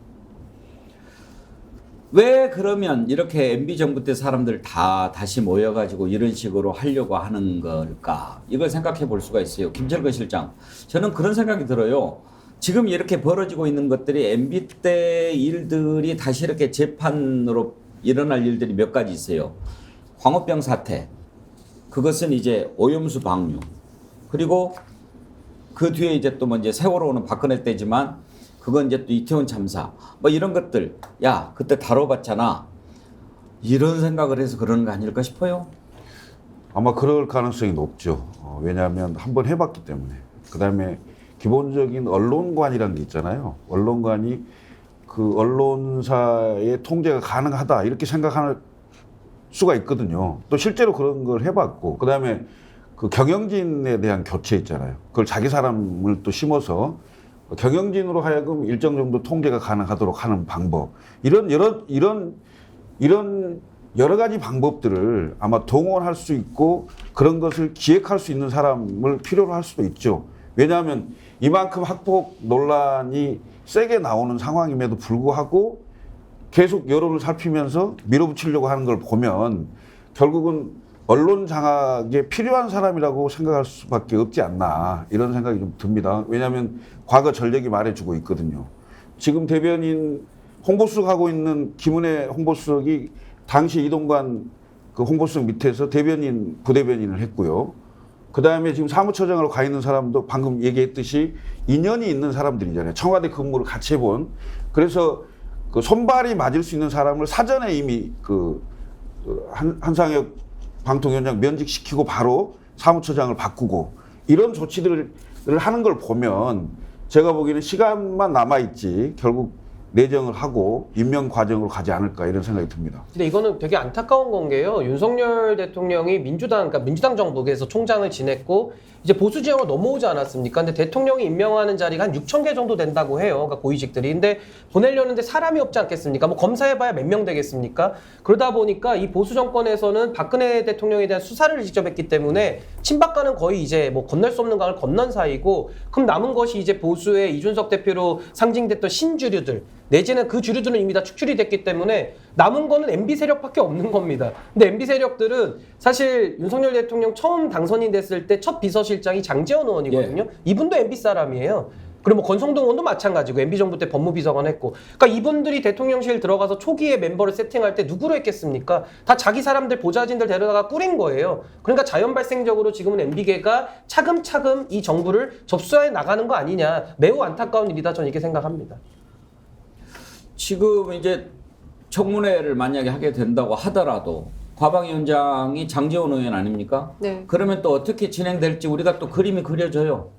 왜 그러면 이렇게 MB 정부 때 사람들 다 다시 모여가지고 이런 식으로 하려고 하는 걸까? 이걸 생각해 볼 수가 있어요. 김철근 실장. 저는 그런 생각이 들어요. 지금 이렇게 벌어지고 있는 것들이 MB 때 일들이 다시 이렇게 재판으로 일어날 일들이 몇 가지 있어요. 광우병 사태. 그것은 이제 오염수 방류. 그리고 그 뒤에 이제 또 뭐 이제 세월호는 박근혜 때지만 그건 이제 또 이태원 참사. 뭐 이런 것들. 야, 그때 다뤄봤잖아. 이런 생각을 해서 그러는 거 아닐까 싶어요. 아마 그럴 가능성이 높죠. 왜냐하면 한번 해봤기 때문에. 그다음에 기본적인 언론관이라는 게 있잖아요. 언론관이 그 언론사의 통제가 가능하다 이렇게 생각할 수가 있거든요. 또 실제로 그런 걸 해봤고, 그 다음에 그 경영진에 대한 교체 있잖아요. 그걸 자기 사람을 또 심어서 경영진으로 하여금 일정 정도 통제가 가능하도록 하는 방법. 이런 여러 가지 방법들을 아마 동원할 수 있고 그런 것을 기획할 수 있는 사람을 필요로 할 수도 있죠. 왜냐하면 이만큼 학폭 논란이 세게 나오는 상황임에도 불구하고 계속 여론을 살피면서 밀어붙이려고 하는 걸 보면 결국은 언론 장악에 필요한 사람이라고 생각할 수밖에 없지 않나 이런 생각이 좀 듭니다. 왜냐하면 과거 전력이 말해주고 있거든요. 지금 대변인 홍보수석 하고 있는 김은혜 홍보수석이 당시 이동관 그 홍보수석 밑에서 대변인, 부대변인을 했고요. 그 다음에 지금 사무처장으로 가 있는 사람도 방금 얘기했듯이 인연이 있는 사람들이잖아요. 청와대 근무를 같이 해본. 그래서 그 손발이 맞을 수 있는 사람을 사전에 이미 한상혁 방통위원장 면직시키고 바로 사무처장을 바꾸고 이런 조치들을 하는 걸 보면 제가 보기에는 시간만 남아있지 결국 내정을 하고 임명 과정으로 가지 않을까 이런 생각이 듭니다. 근데 이거는 되게 안타까운 건 게요. 윤석열 대통령이 그러니까 민주당 정부에서 총장을 지냈고 이제 보수 지형으로 넘어오지 않았습니까? 근데 대통령이 임명하는 자리가 한 6,000개 정도 된다고 해요. 그러니까 고위직들이. 근데 보내려는데 사람이 없지 않겠습니까? 뭐 검사해봐야 몇 명 되겠습니까? 그러다 보니까 이 보수 정권에서는 박근혜 대통령에 대한 수사를 직접 했기 때문에 친박과는 거의 이제 뭐 건널 수 없는 강을 건넌 사이고, 그럼 남은 것이 이제 보수의 이준석 대표로 상징됐던 신주류들 내지는 그 주류들은 이미 다 축출이 됐기 때문에 남은 거는 MB 세력밖에 없는 겁니다. 근데 MB 세력들은 사실 윤석열 대통령 처음 당선인 됐을 때 첫 비서실장이 장제원 의원이거든요. 예. 이분도 MB 사람이에요. 그리고 뭐 권성동 의원도 마찬가지고 MB 정부 때 법무비서관 했고, 그러니까 이분들이 대통령실 들어가서 초기에 멤버를 세팅할 때 누구로 했겠습니까? 다 자기 사람들 보좌진들 데려다가 꾸린 거예요. 그러니까 자연 발생적으로 지금은 MB계가 차근차근 이 정부를 접수해 나가는 거 아니냐. 매우 안타까운 일이다. 저는 이렇게 생각합니다. 지금 이제 청문회를 만약에 하게 된다고 하더라도 과방위원장이 장제원 의원 아닙니까? 네. 그러면 또 어떻게 진행될지 우리가 또 그림이 그려져요.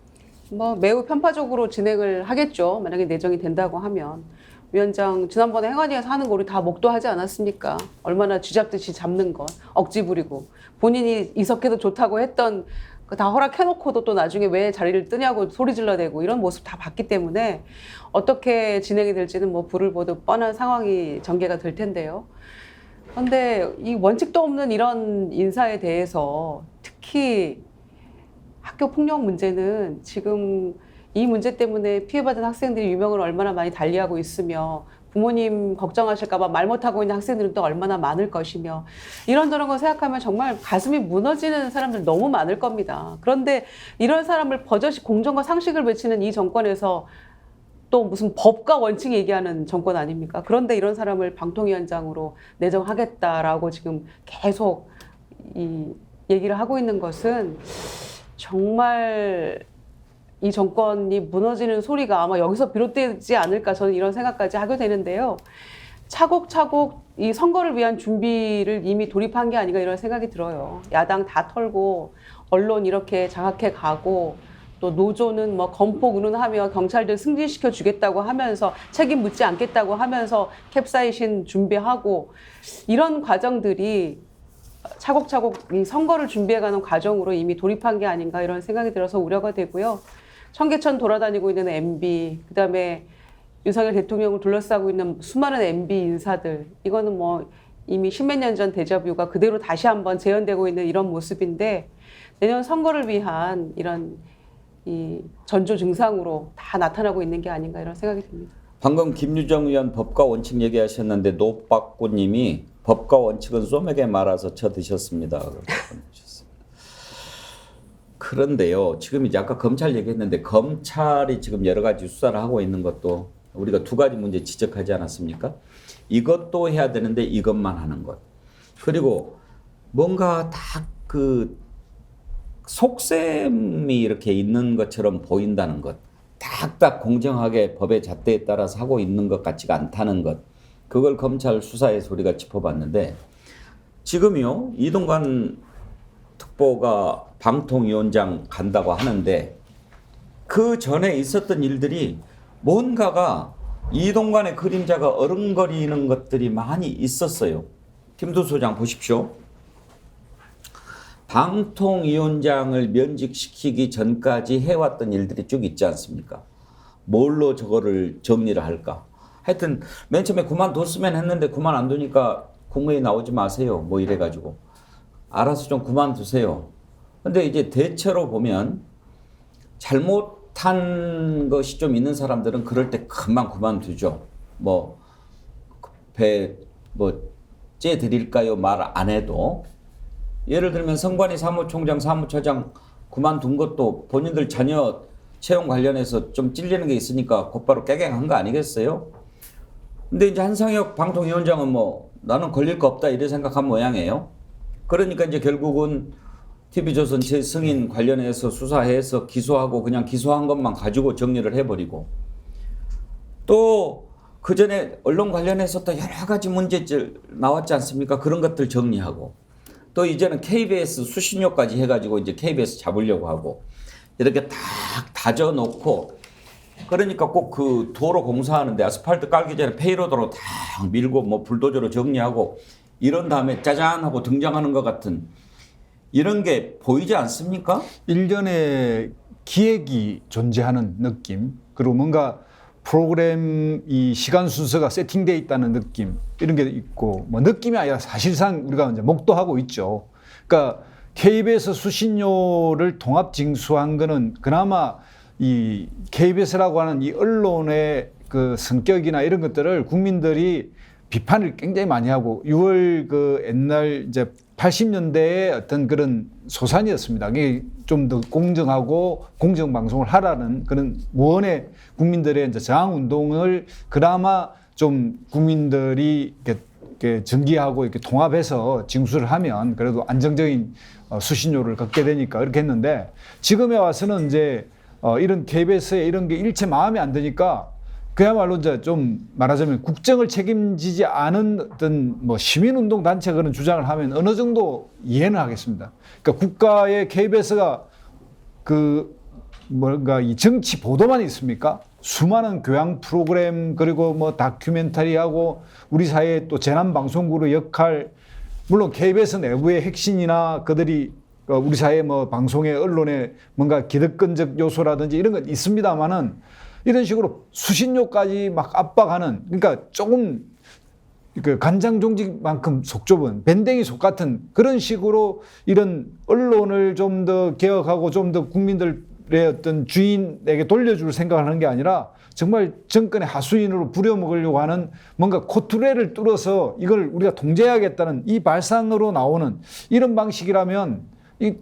뭐 매우 편파적으로 진행을 하겠죠. 만약에 내정이 된다고 하면. 위원장 지난번에 행안위에서 하는 거 우리 다 목도하지 않았습니까? 얼마나 쥐잡듯이 잡는 것, 억지 부리고 본인이 이석해도 좋다고 했던 다 허락해놓고도 또 나중에 왜 자리를 뜨냐고 소리 질러대고 이런 모습 다 봤기 때문에 어떻게 진행이 될지는 뭐 불을 보듯 뻔한 상황이 전개가 될 텐데요. 그런데 이 원칙도 없는 이런 인사에 대해서 특히 학교 폭력 문제는 지금 이 문제 때문에 피해받은 학생들이 유명을 얼마나 많이 달리하고 있으며 부모님 걱정하실까 봐 말 못하고 있는 학생들은 또 얼마나 많을 것이며 이런저런 거 생각하면 정말 가슴이 무너지는 사람들 너무 많을 겁니다. 그런데 이런 사람을 버젓이 공정과 상식을 외치는 이 정권에서 또 무슨 법과 원칙 얘기하는 정권 아닙니까? 그런데 이런 사람을 방통위원장으로 내정하겠다라고 지금 계속 이 얘기를 하고 있는 것은 정말 이 정권이 무너지는 소리가 아마 여기서 비롯되지 않을까 저는 이런 생각까지 하게 되는데요. 차곡차곡 이 선거를 위한 준비를 이미 돌입한 게 아닌가 이런 생각이 들어요. 야당 다 털고 언론 이렇게 장악해 가고 또 노조는 뭐 검폭 운운하며 경찰들 승진시켜 주겠다고 하면서 책임 묻지 않겠다고 하면서 캡사이신 준비하고 이런 과정들이 차곡차곡 이 선거를 준비해가는 과정으로 이미 돌입한 게 아닌가 이런 생각이 들어서 우려가 되고요. 청계천 돌아다니고 있는 MB, 그다음에 윤석열 대통령을 둘러싸고 있는 수많은 MB 인사들, 이거는 뭐 이미 십몇 년 전 데자뷰가 그대로 다시 한번 재현되고 있는 이런 모습인데 내년 선거를 위한 이런 이 전조 증상으로 다 나타나고 있는 게 아닌가 이런 생각이 듭니다. 방금 김유정 의원 법과 원칙 얘기하셨는데 노박구님이 법과 원칙은 소맥에 말아서 쳐드셨습니다. 그런데요, 지금 이제 아까 검찰 얘기했는데 검찰이 지금 여러 가지 수사를 하고 있는 것도 우리가 두 가지 문제 지적하지 않았습니까? 이것도 해야 되는데 이것만 하는 것. 그리고 뭔가 다 그 속셈이 이렇게 있는 것처럼 보인다는 것. 딱딱 공정하게 법의 잣대에 따라서 하고 있는 것 같지가 않다는 것. 그걸 검찰 수사에서 우리가 짚어봤는데 지금요 이동관 특보가 방통위원장 간다고 하는데 그 전에 있었던 일들이 뭔가가 이동관의 그림자가 어른거리는 것들이 많이 있었어요. 김두 소장 보십시오. 방통위원장을 면직시키기 전까지 해왔던 일들이 쭉 있지 않습니까? 뭘로 저거를 정리를 할까? 하여튼 맨 처음에 그만뒀으면 했는데 그만 안 두니까 국무회의 나오지 마세요. 뭐 이래가지고 알아서 좀 그만두세요. 근데 이제 대체로 보면 잘못한 것이 좀 있는 사람들은 그럴 때 금방 그만두죠. 뭐 째드릴까요? 말 안 해도. 예를 들면 성관이 사무총장, 사무처장 그만둔 것도 본인들 자녀 채용 관련해서 좀 찔리는 게 있으니까 곧바로 깨갱한 거 아니겠어요? 근데 이제 한상혁 방통위원장은 뭐 나는 걸릴 거 없다 이래 생각한 모양이에요. 그러니까 이제 결국은 TV조선 재승인 관련해서 수사해서 기소하고 그냥 기소한 것만 가지고 정리를 해버리고 또 그 전에 언론 관련해서 또 여러 가지 문제들 나왔지 않습니까? 그런 것들 정리하고 또 이제는 KBS 수신료까지 해가지고 이제 KBS 잡으려고 하고 이렇게 딱 다져놓고 그러니까 꼭 그 도로 공사하는데 아스팔트 깔기 전에 페이로드로 딱 밀고 뭐 불도저로 정리하고 이런 다음에 짜잔 하고 등장하는 것 같은 이런 게 보이지 않습니까? 일련의 기획이 존재하는 느낌, 그리고 뭔가 프로그램 이 시간 순서가 세팅되어 있다는 느낌, 이런 게 있고, 뭐 느낌이 아니라 사실상 우리가 이제 목도하고 있죠. 그러니까 KBS 수신료를 통합 징수한 거는 그나마 이 KBS라고 하는 이 언론의 그 성격이나 이런 것들을 국민들이 비판을 굉장히 많이 하고 6월 그 옛날 이제 80년대의 어떤 그런 소산이었습니다. 이게 좀 더 공정하고 공정 방송을 하라는 그런 무언의 국민들의 이제 저항 운동을 그나마 좀 국민들이 이렇게 전기하고 이렇게 통합해서 징수를 하면 그래도 안정적인 수신료를 걷게 되니까 그렇게 했는데 지금에 와서는 이제 이런 KBS에 이런 게 일체 마음에 안 드니까 그야말로 이제 좀 말하자면 국정을 책임지지 않은 어떤 뭐 시민운동 단체 그런 주장을 하면 어느 정도 이해는 하겠습니다. 그러니까 국가의 KBS가 그 뭔가 이 정치 보도만 있습니까? 수많은 교양 프로그램 그리고 뭐 다큐멘터리하고 우리 사회의 또 재난 방송국의 역할, 물론 KBS 내부의 핵심이나 그들이 우리 사회 뭐 방송의 언론의 뭔가 기득권적 요소라든지 이런 건 있습니다만은 이런 식으로 수신료까지 막 압박하는, 그러니까 조금 그 간장종직만큼 속 좁은 밴댕이 속 같은 그런 식으로 이런 언론을 좀 더 개혁하고 좀 더 국민들의 어떤 주인에게 돌려줄 생각을 하는 게 아니라 정말 정권의 하수인으로 부려먹으려고 하는 뭔가 코투레를 뚫어서 이걸 우리가 통제해야겠다는 이 발상으로 나오는 이런 방식이라면 이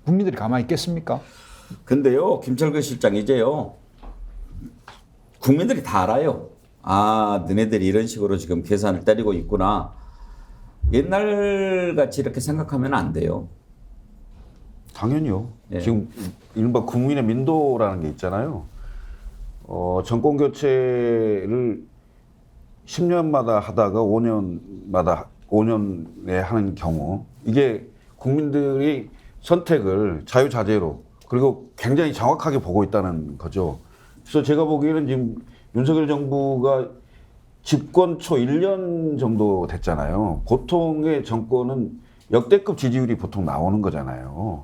국민들이 가만히 있겠습니까? 근데요, 김철근 실장 이제요. 국민들이 다 알아요. 아, 너네들이 이런 식으로 지금 계산을 때리고 있구나. 옛날같이 이렇게 생각하면 안 돼요. 당연히요. 예. 지금 이른바 국민의 민도라는 게 있잖아요. 정권 교체를 10년마다 하다가 5년에 하는 경우 이게 국민들이 선택을 자유자재로 그리고 굉장히 정확하게 보고 있다는 거죠. 그래서 제가 보기에는 지금 윤석열 정부가 집권 초 1년 정도 됐잖아요. 보통의 정권은 역대급 지지율이 보통 나오는 거잖아요.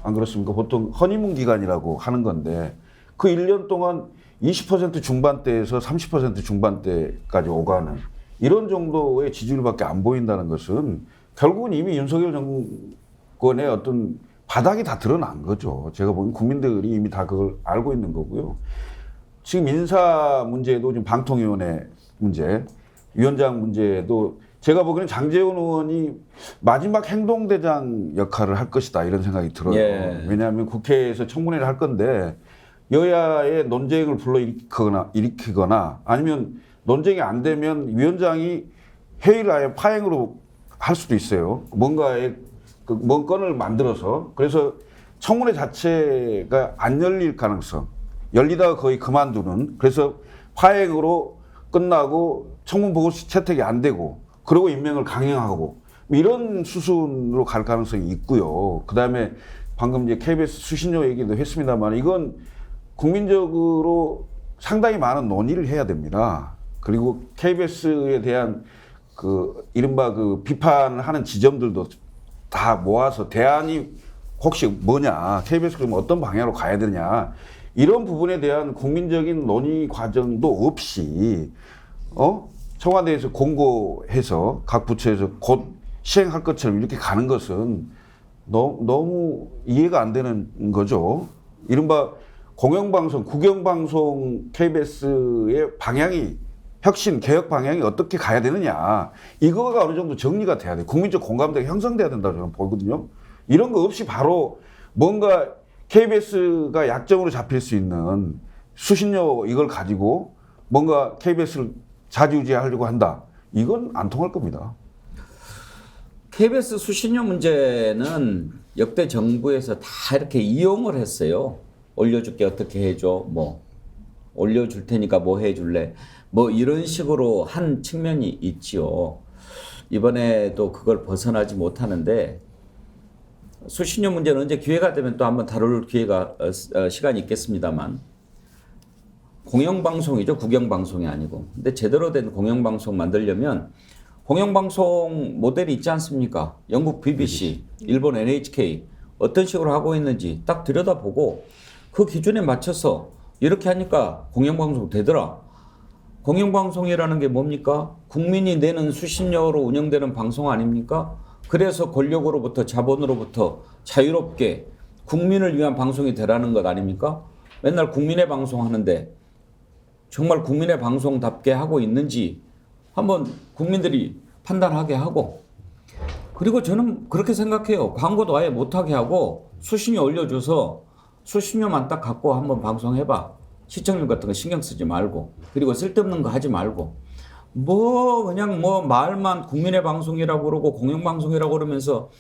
안 그렇습니까? 보통 허니문 기간이라고 하는 건데 그 1년 동안 20% 중반대에서 30% 중반대까지 오가는 이런 정도의 지지율밖에 안 보인다는 것은 결국은 이미 윤석열 정권의 어떤 바닥이 다 드러난 거죠. 제가 보기엔 국민들이 이미 다 그걸 알고 있는 거고요. 지금 인사 문제도 지금 방통위원회 문제, 위원장 문제도 제가 보기에는 장제원 의원이 마지막 행동대장 역할을 할 것이다 이런 생각이 들어요. 예. 왜냐하면 국회에서 청문회를 할 건데 여야의 논쟁을 불러일으키거나 아니면 논쟁이 안 되면 위원장이 회의를 아예 파행으로 할 수도 있어요. 뭔가의 뭔 건을 만들어서 그래서 청문회 자체가 안 열릴 가능성, 열리다가 거의 그만두는, 그래서 파행으로 끝나고 청문 보고서 채택이 안 되고 그러고 임명을 강행하고 이런 수순으로 갈 가능성이 있고요. 그다음에 방금 이제 KBS 수신료 얘기도 했습니다만 이건 국민적으로 상당히 많은 논의를 해야 됩니다. 그리고 KBS에 대한 그 이른바 그 비판을 하는 지점들도 다 모아서 대안이 혹시 뭐냐, KBS 그러면 어떤 방향으로 가야 되냐, 이런 부분에 대한 국민적인 논의 과정도 없이 청와대에서 공고해서 각 부처에서 곧 시행할 것처럼 이렇게 가는 것은 너무 이해가 안 되는 거죠. 이른바 공영방송, 국영방송 KBS의 방향이, 혁신, 개혁 방향이 어떻게 가야 되느냐, 이거가 어느 정도 정리가 돼야 돼요. 국민적 공감대가 형성돼야 된다고 저는 보거든요. 이런 거 없이 바로 뭔가 KBS가 약점으로 잡힐 수 있는 수신료 이걸 가지고 뭔가 KBS를 좌지우지하려고 한다. 이건 안 통할 겁니다. KBS 수신료 문제는 역대 정부에서 다 이렇게 이용을 했어요. 올려줄게 어떻게 해줘, 뭐 올려줄 테니까 뭐 해줄래, 뭐 이런 식으로 한 측면이 있지요. 이번에도 그걸 벗어나지 못하는데, 수신료 문제는 언제 기회가 되면 또 한번 다룰 기회가 시간이 있겠습니다만, 공영방송이죠, 국영방송이 아니고. 근데 제대로 된 공영방송 만들려면 공영방송 모델이 있지 않습니까? 영국 BBC, 일본 NHK 어떤 식으로 하고 있는지 딱 들여다보고 그 기준에 맞춰서 이렇게 하니까 공영방송 되더라. 공영방송이라는 게 뭡니까? 국민이 내는 수신료로 운영되는 방송 아닙니까? 그래서 권력으로부터, 자본으로부터 자유롭게 국민을 위한 방송이 되라는 것 아닙니까? 맨날 국민의 방송 하는데 정말 국민의 방송답게 하고 있는지 한번 국민들이 판단하게 하고, 그리고 저는 그렇게 생각해요. 광고도 아예 못하게 하고 수신료 올려줘서 수신료만 딱 갖고 한번 방송해봐. 시청률 같은 거 신경 쓰지 말고, 그리고 쓸데없는 거 하지 말고, 그냥 말만 국민의 방송이라고 그러고 공영방송이라고 그러면서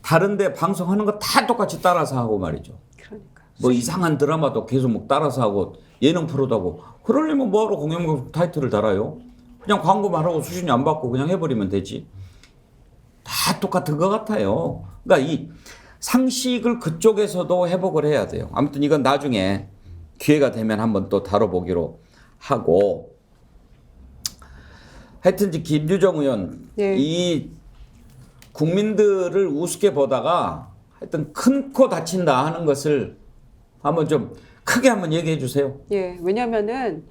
다른데 방송하는 거 다 똑같이 따라서 하고 말이죠. 그러니까. 뭐 이상한 드라마도 계속 뭐 따라서 하고 예능 프로도 하고, 그러려면 뭐하러 공영방송 타이틀을 달아요? 그냥 광고만 하고 수신료 안 받고 그냥 해버리면 되지. 다 똑같은 것 같아요. 그러니까 이 상식을 그쪽에서도 회복을 해야 돼요. 아무튼 이건 나중에 기회가 되면 한번 또 다뤄보기로 하고, 하여튼 김유정 의원, 네. 이 국민들을 우습게 보다가 하여튼 큰 코 다친다 하는 것을 한번 좀 크게 한번 얘기해 주세요. 예, 왜냐면은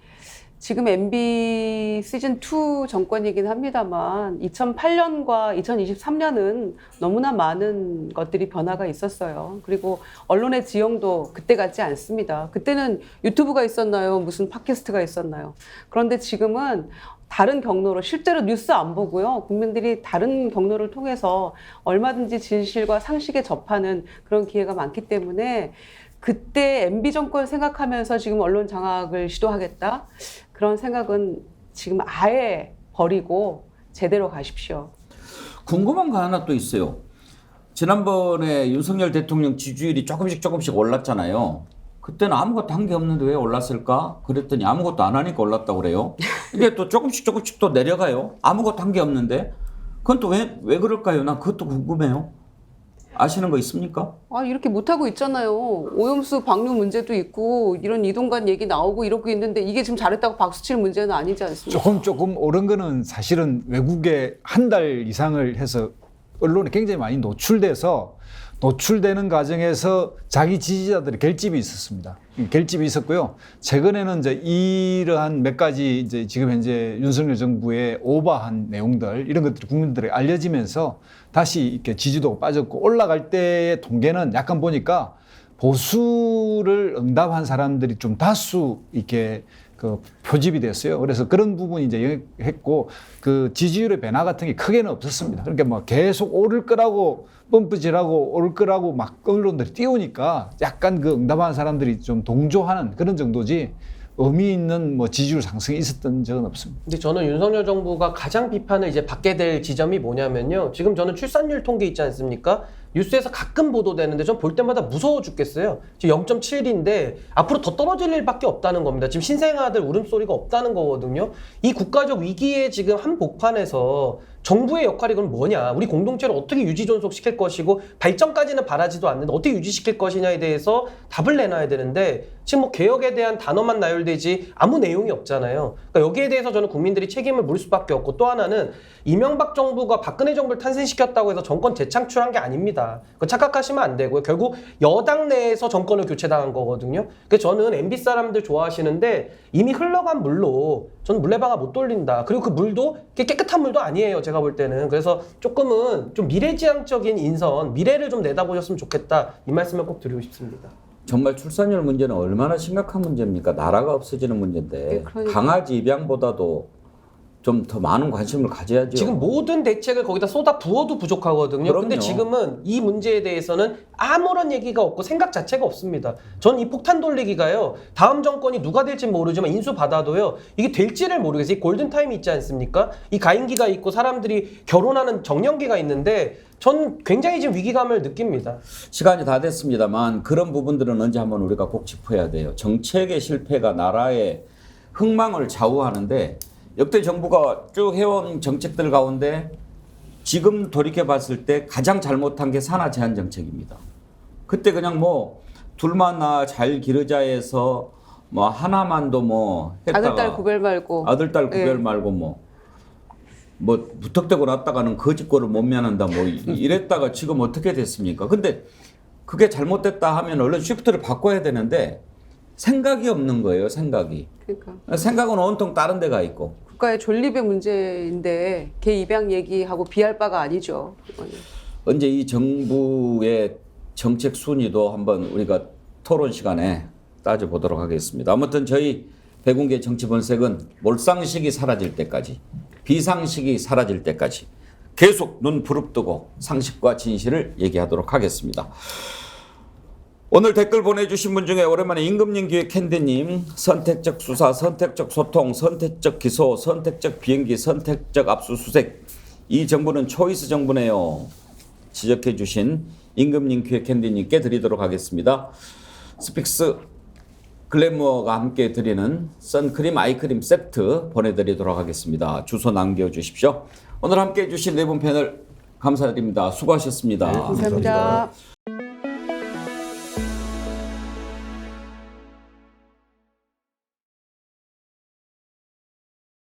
지금 MB 시즌2 정권이긴 합니다만 2008년과 2023년은 너무나 많은 것들이 변화가 있었어요. 그리고 언론의 지형도 그때 같지 않습니다. 그때는 유튜브가 있었나요? 무슨 팟캐스트가 있었나요? 그런데 지금은 다른 경로로, 실제로 뉴스 안 보고요, 국민들이 다른 경로를 통해서 얼마든지 진실과 상식에 접하는 그런 기회가 많기 때문에 그때 MB 정권 생각하면서 지금 언론 장악을 시도하겠다? 그런 생각은 지금 아예 버리고 제대로 가십시오. 궁금한 거 하나 또 있어요. 지난번에 윤석열 대통령 지지율이 조금씩 올랐잖아요. 그때는 아무것도 한 게 없는데 왜 올랐을까? 그랬더니 아무것도 안 하니까 올랐다고 그래요. 이게 또 조금씩 또 내려가요. 아무것도 한 게 없는데. 그건 또 왜 그럴까요? 난 그것도 궁금해요. 아시는 거 있습니까? 이렇게 못하고 있잖아요. 오염수 방류 문제도 있고 이런 이동관 얘기 나오고 이러고 있는데 이게 지금 잘했다고 박수칠 문제는 아니지 않습니까? 조금 오른 거는 사실은 외국에 한 달 이상을 해서 언론에 굉장히 많이 노출되는 과정에서 자기 지지자들의 결집이 있었습니다. 결집이 있었고요. 최근에는 이제 이러한 몇 가지 이제 지금 현재 윤석열 정부의 오버한 내용들, 이런 것들이 국민들에게 알려지면서 다시 이렇게 지지도가 빠졌고, 올라갈 때의 통계는 약간 보니까 보수를 응답한 사람들이 좀 다수 이렇게 그 표집이 됐어요. 그래서 그런 부분이 이제 했고, 그 지지율의 변화 같은 게 크게는 없었습니다. 그러니까 뭐 계속 오를 거라고 펌프질하고 올 거라고 막 언론들이 띄우니까 약간 그 응답하는 사람들이 좀 동조하는 그런 정도지 의미 있는 뭐 지지율 상승이 있었던 적은 없습니다. 근데 저는 윤석열 정부가 가장 비판을 이제 받게 될 지점이 뭐냐면요. 지금 저는 출산율 통계 있지 않습니까? 뉴스에서 가끔 보도되는데 전 볼 때마다 무서워 죽겠어요. 지금 0.7인데 앞으로 더 떨어질 일밖에 없다는 겁니다. 지금 신생아들 울음소리가 없다는 거거든요. 이 국가적 위기에 지금 한복판에서 정부의 역할이 그럼 뭐냐? 우리 공동체를 어떻게 유지 존속시킬 것이고 발전까지는 바라지도 않는데 어떻게 유지시킬 것이냐에 대해서 답을 내놔야 되는데 지금 뭐 개혁에 대한 단어만 나열되지 아무 내용이 없잖아요. 그러니까 여기에 대해서 저는 국민들이 책임을 물 수밖에 없고 또 하나는 이명박 정부가 박근혜 정부를 탄생시켰다고 해서 정권 재창출한 게 아닙니다. 그거 착각하시면 안 되고요. 결국 여당 내에서 정권을 교체당한 거거든요. 그래서 저는 MB 사람들 좋아하시는데 이미 흘러간 물로 저는 물레방아 못 돌린다. 그리고 그 물도 깨끗한 물도 아니에요. 제가 볼 때는. 그래서 조금은 좀 미래지향적인 인선, 미래를 좀 내다보셨으면 좋겠다. 이 말씀을 꼭 드리고 싶습니다. 정말 출산율 문제는 얼마나 심각한 문제입니까? 나라가 없어지는 문제인데 네, 그러니까요. 강아지 입양보다도 좀 더 많은 관심을 가져야죠. 지금 모든 대책을 거기다 쏟아 부어도 부족하거든요. 그럼요. 근데 지금은 이 문제에 대해서는 아무런 얘기가 없고 생각 자체가 없습니다. 전 이 폭탄 돌리기가요. 다음 정권이 누가 될지 모르지만 인수받아도요. 이게 될지를 모르겠어요. 이 골든타임이 있지 않습니까? 이 가임기가 있고 사람들이 결혼하는 정년기가 있는데 전 굉장히 지금 위기감을 느낍니다. 시간이 다 됐습니다만 그런 부분들은 언제 한번 우리가 꼭 짚어야 돼요. 정책의 실패가 나라의 흥망을 좌우하는데 역대 정부가 쭉 해온 정책들 가운데 지금 돌이켜 봤을 때 가장 잘못한 게 산하 제한 정책입니다. 그때 그냥 뭐 둘만 잘 기르자에서 뭐 하나만도 뭐 했다가 아들, 딸 구별 말고. 아들, 딸 구별 예. 말고 뭐 무턱대고 났다가는 거짓골을 못 면한다 뭐 이랬다가 지금 어떻게 됐습니까? 근데 그게 잘못됐다 하면 얼른 쉬프트를 바꿔야 되는데 생각이 없는 거예요. 생각이. 그러니까. 생각은 온통 다른 데가 있고. 국가의 존립의 문제인데 개 입양 얘기하고 비할 바가 아니죠. 그거는. 언제 이 정부의 정책 순위도 한번 우리가 토론 시간에 따져보도록 하겠습니다. 아무튼 저희 백운계 정치본색은 몰상식이 사라질 때까지 비상식이 사라질 때까지 계속 눈 부릅뜨고 상식과 진실을 얘기하도록 하겠습니다. 오늘 댓글 보내주신 분 중에 오랜만에 임금님 기획 캔디님 선택적 수사, 선택적 소통, 선택적 기소, 선택적 비행기, 선택적 압수수색 이 정부는 초이스 정부네요. 지적해 주신 임금님 기획 캔디님께 드리도록 하겠습니다. 스픽스 글래머가 함께 드리는 선크림 아이크림 세트 보내드리도록 하겠습니다. 주소 남겨주십시오. 오늘 함께 해주신 네 분 패널 감사드립니다. 수고하셨습니다. 감사합니다.